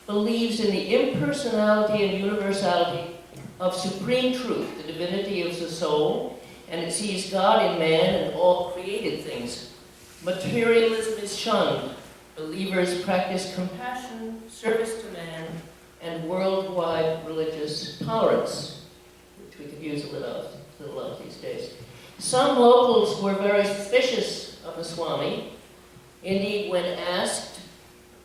believes in the impersonality and universality of supreme truth, the divinity of the soul, and it sees God in man and all created things. Materialism is shunned. Believers practice compassion, service to man, and worldwide religious tolerance, which we could use a little of these days. Some locals were very suspicious of the Swami. Indeed, when asked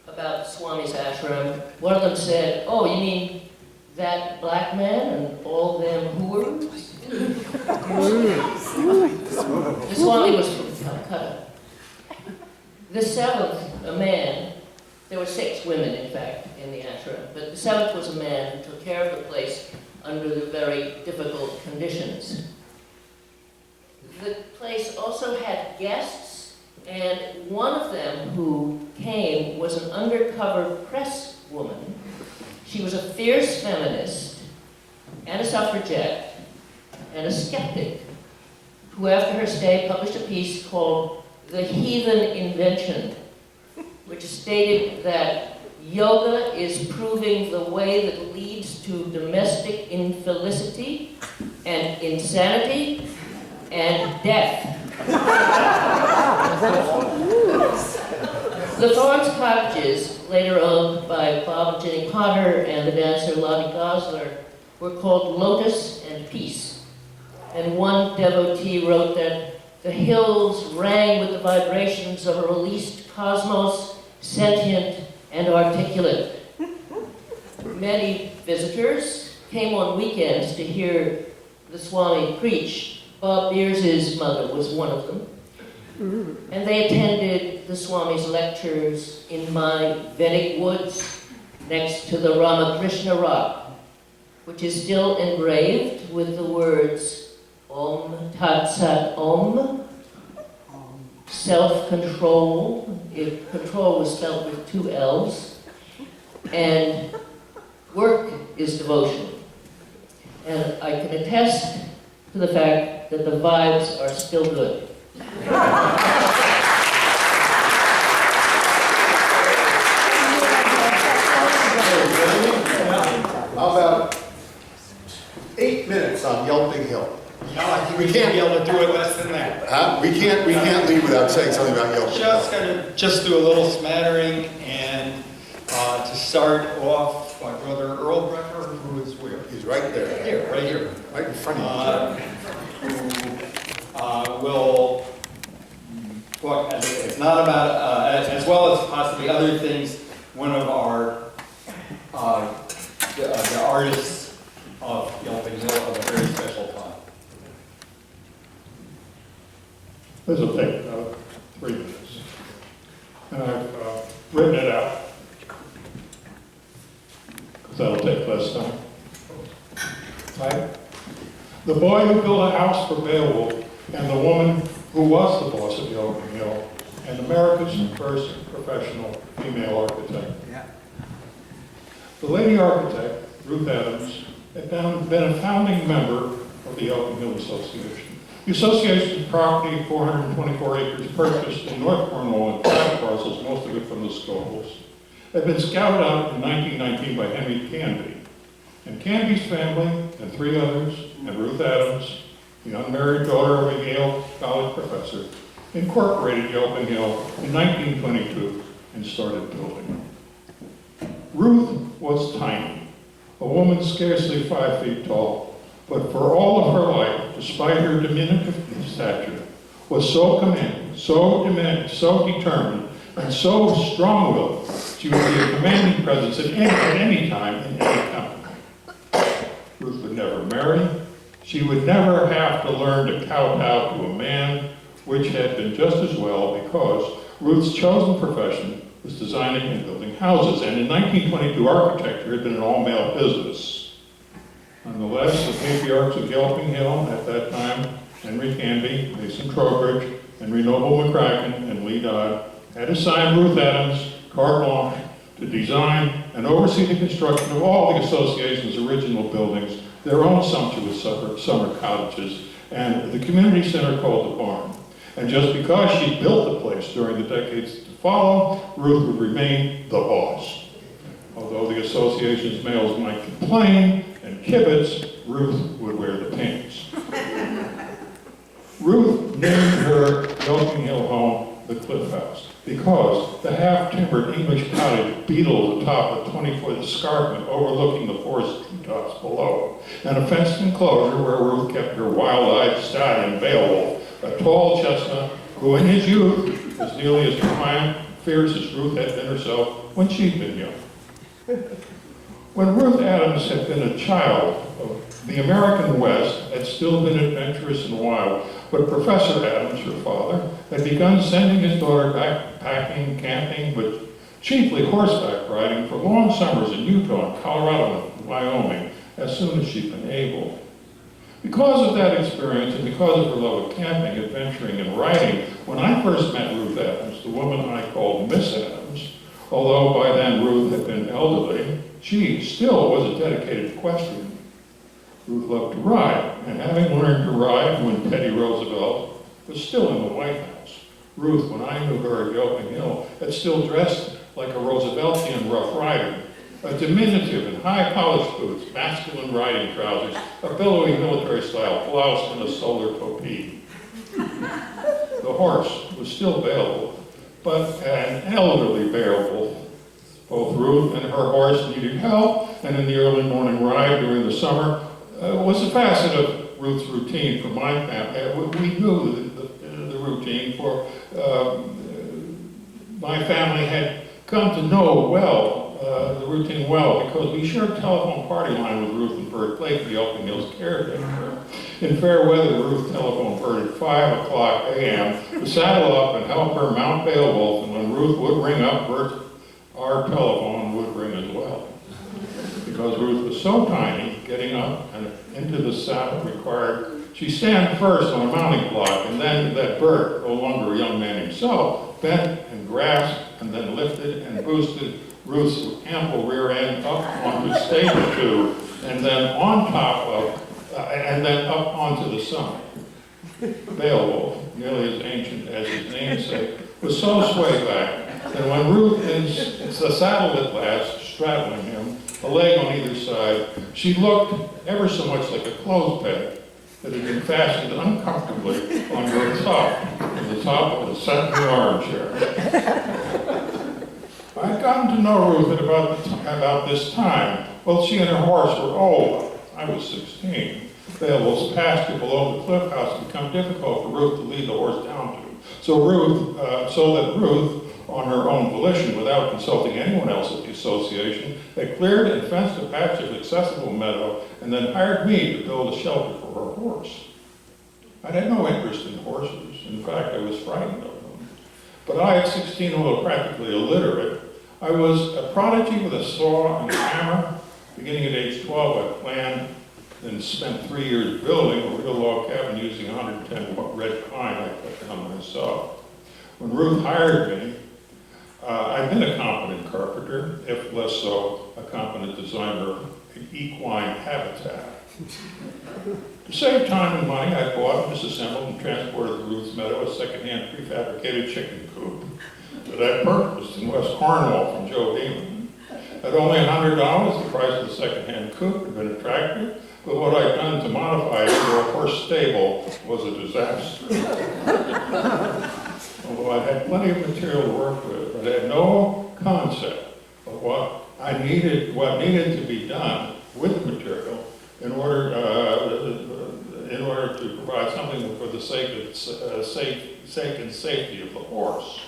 about the Swami's ashram, one of them said, "Oh, you mean that black man and all them whores?" The Swami was from Calcutta. The seventh, a man, there were 6 women, in fact, in the ashram, but the 7th was a man who took care of the place under the very difficult conditions. The place also had guests, and one of them who came was an undercover press woman. She was a fierce feminist and a suffragette and a skeptic, who after her stay published a piece called The Heathen Invention, which stated that yoga is proving the way that leads to domestic infelicity and insanity and death. The Thorns Cottages, later owned by Bob and Jenny Potter and the dancer Lottie Gosler, were called Lotus and Peace. And one devotee wrote that the hills rang with the vibrations of a released cosmos, sentient and articulate. Many visitors came on weekends to hear the Swami preach. Bob Beers' mother was one of them. And they attended the Swami's lectures in my Vedic woods next to the Ramakrishna rock, which is still engraved with the words Om Tat Sat Om, self-control, if control was spelled with 2 L's, and work is devotion. And I can attest to the fact that the vibes are still good. How about 8 minutes on Yelping Hill? No, I think we can't be able to do it less than that. Huh? We can't leave without saying something about Yelping Hill. Just do a little smattering, and to start off, my brother Earl Brecker, who is where? He's right there. Here, right here. Right in front of you. Who will talk, it's not about, as well as possibly other things, one of our, the artists of Yelping Hill of a very special time. This will take about 3 minutes. And I've written it out, because that'll take less time. Right? The boy who built a house for Beowulf, and the woman who was the boss of Yelping Hill, and America's first professional female architect. Yeah. The lady architect, Ruth Adams, had been a founding member of the Yelping Hill Association. The association's property, 424 acres purchased in North Cornwall in 5 parcels, most of it from the Scovels, had been scouted out in 1919 by Henry Canby. And Canby's family and 3 others, and Ruth Adams, the unmarried daughter of a Yale College professor, incorporated Yelping Hill in 1922 and started building. Ruth was tiny, a woman scarcely 5 feet tall, but for all of her life, despite her diminutive stature, was so commanding, so determined, and so strong-willed, she would be a commanding presence at any time in any company. Ruth would never marry. She would never have to learn to kowtow to a man, which had been just as well because Ruth's chosen profession was designing and building houses, and in 1922, architecture had been an all-male business. Nonetheless, the patriarchs of Yelping Hill at that time, Henry Canby, Mason Trowbridge, Henry Noble McCracken, and Lee Dodd, had assigned Ruth Adams carte blanche to design and oversee the construction of all the association's original buildings, their own sumptuous summer cottages, and the community center called the Barn. And just because she built the place during the decades to follow, Ruth would remain the boss. Although the association's males might complain and kibitz, Ruth would wear the pants. Ruth named her Yelping Hill home the Cliff House because the half-timbered English cottage beetled atop a 20-foot escarpment overlooking the forest treetops below, and a fenced enclosure where Ruth kept her wild-eyed stallion Beowulf, a tall chestnut who in his youth was nearly as defiant, fierce as Ruth had been herself when she'd been young. When Ruth Adams had been a child, the American West had still been adventurous and wild, but Professor Adams, her father, had begun sending his daughter backpacking, camping, but chiefly horseback riding for long summers in Utah, Colorado, and Wyoming, as soon as she'd been able. Because of that experience and because of her love of camping, adventuring, and writing, when I first met Ruth Adams, the woman I called Miss Adams, although by then Ruth had been elderly, she still was a dedicated equestrian. Ruth loved to ride, and having learned to ride when Teddy Roosevelt was still in the White House, Ruth, when I knew her at Yelping Hill, had still dressed like a Rooseveltian rough rider, a diminutive in high-polished boots, masculine riding trousers, a billowy military-style blouse, and a solar topee. The horse was still Beowulf, but an elderly Beowulf. Both Ruth and her horse needed help, and in the early morning ride during the summer was a facet of Ruth's routine for my family. We knew the routine, for my family had come to know the routine well, because we shared a telephone party line with Ruth and Bert Blake, the Yelping Hills caretaker. In fair weather, Ruth telephoned Bert at 5 o'clock a.m. to saddle up and help her mount Beowulf, and when Ruth would ring up, our telephone would ring as well. Because Ruth was so tiny, getting up and into the saddle required she stand first on a mounting block, and then that Bert, no longer a young man himself, bent and grasped and then lifted and boosted Ruth's ample rear end up onto stage 2, and then on top of, and then up onto the summit. Beowulf, nearly as ancient as his namesake, was so swayed back that when Ruth is the saddle at last, straddling him, a leg on either side, she looked ever so much like a clothes peg that had been fastened uncomfortably on her top, on the top of the satin armchair. I had gotten to know Ruth at about this time. Well, she and her horse were old. I was 16. Beowulf's pasture below the cliff house had become difficult for Ruth to lead the horse down to. So that Ruth, on her own volition, without consulting anyone else at the association, had cleared and fenced a patch of accessible meadow and then hired me to build a shelter for her horse. I had no interest in horses. In fact, I was frightened of them. But I, at 16, although practically illiterate, I was a prodigy with a saw and a hammer. Beginning at age 12, I planned and spent 3 years building a real log cabin using 110 red pine I cut down myself. When Ruth hired me, I'd been a competent carpenter, if less so a competent designer of equine habitat. To save time and money, I bought, disassembled, and transported to Ruth's meadow a second-hand prefabricated chicken coop that I purchased in West Cornwall from Joe Beeman. At only $100, the price of the second-hand coop had been attractive, but what I'd done to modify it into a horse stable was a disaster. Although I had plenty of material to work with, but I had no concept of what needed to be done with the material in order to provide something for the sake and safety of the horse.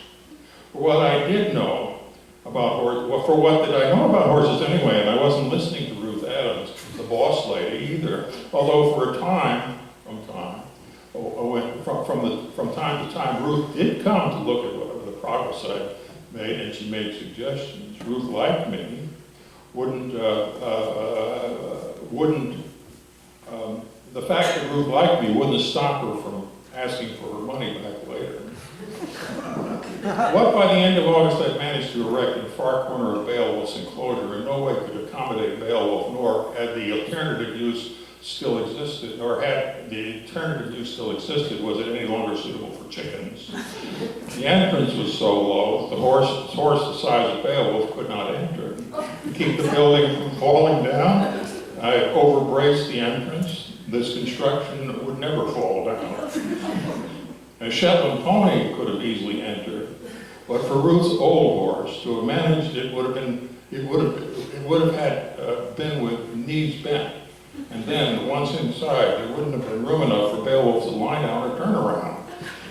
For what I did know about horses, well, for what did I know about horses anyway? And I wasn't listening to Ruth Adams, the boss lady, either. Although from time to time, Ruth did come to look at the progress I made, and she made suggestions. Ruth liked me. The fact that Ruth liked me wouldn't stop her from asking for her money back later. What by the end of August I'd managed to erect in the far corner of Beowulf's enclosure in no way could accommodate Beowulf, nor had the alternative use still existed, was it any longer suitable for chickens. The entrance was so low, the horse the size of Beowulf could not enter. To keep the building from falling down, I overbraced the entrance. This construction would never fall down. A Shetland pony could have easily entered, but for Ruth's old horse to have managed it would have been with knees bent. And then, once inside, there wouldn't have been room enough for Beowulf to lie down or turn around.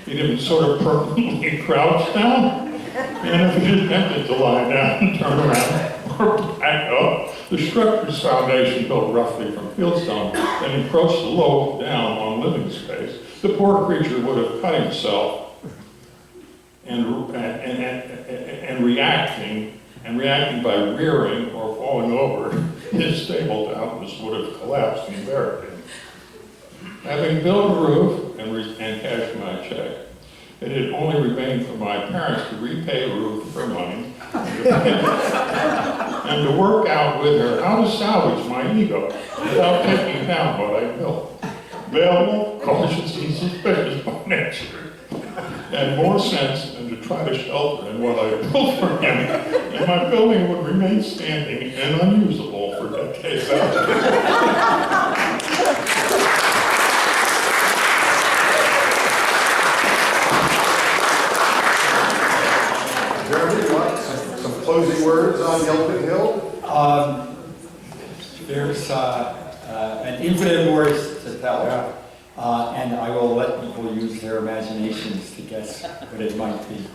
He'd have been sort of permanently crouched down, and if he attempted to lie down and turn around or back up, the structure's foundation, built roughly from fieldstone, then encroached the lobe down on living space. The poor creature would have cut himself and reacting by rearing or falling over, his stable doubtless would have collapsed and buried him. Having built a roof and cashed my check, it had only remained for my parents to repay Ruth her money and to work out with her how to salvage my ego without taking down what I built. Beowulf, cautious and suspicious by nature, had more sense than to try to shelter in what I built for him, and my building would remain standing and unusable for decades after. Jeremy, you want some closing words on Yelping Hill? There's an infinite words to tell, and I will let people use their imaginations to guess what it might be.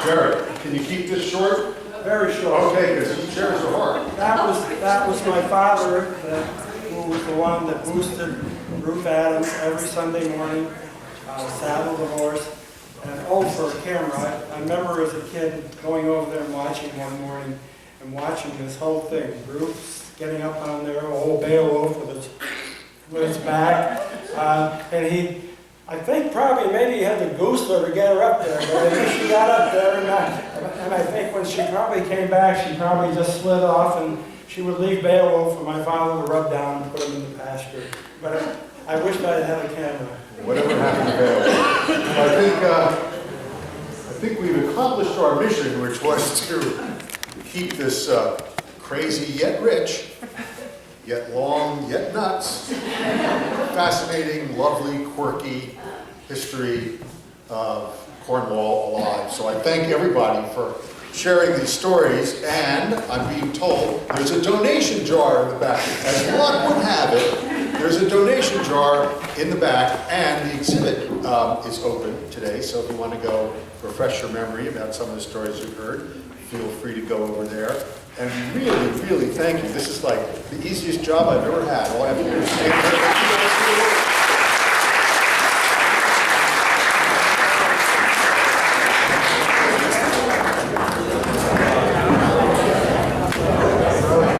Jared, can you keep this short? Very short. Okay, because these chairs are hard. That was my father, who was the one that boosted Ruth Adams every Sunday morning, saddled the horse. And for a camera, I remember as a kid going over there and watching one morning and watching this whole thing. Ruth getting up on there, old Beowulf with his back. And I think probably maybe he had the gooseler to get her up there, but I think she got up there and I think when she probably came back, she probably just slid off and she would leave Beowulf for my father to rub down and put him in the pasture. But I wished I had a camera. Whatever happened to Beowulf. I think we've accomplished our mission, which was to keep this crazy yet rich, yet long, yet nuts, fascinating, lovely, quirky history of Cornwall alive. So I thank everybody for sharing these stories, and I'm being told there's a donation jar in the back. As luck would have it, there's a donation jar in the back, and the exhibit is open today, so if you want to go refresh your memory about some of the stories you've heard, feel free to go over there. And really, really thank you. This is like the easiest job I've ever had. All I have to do is stand there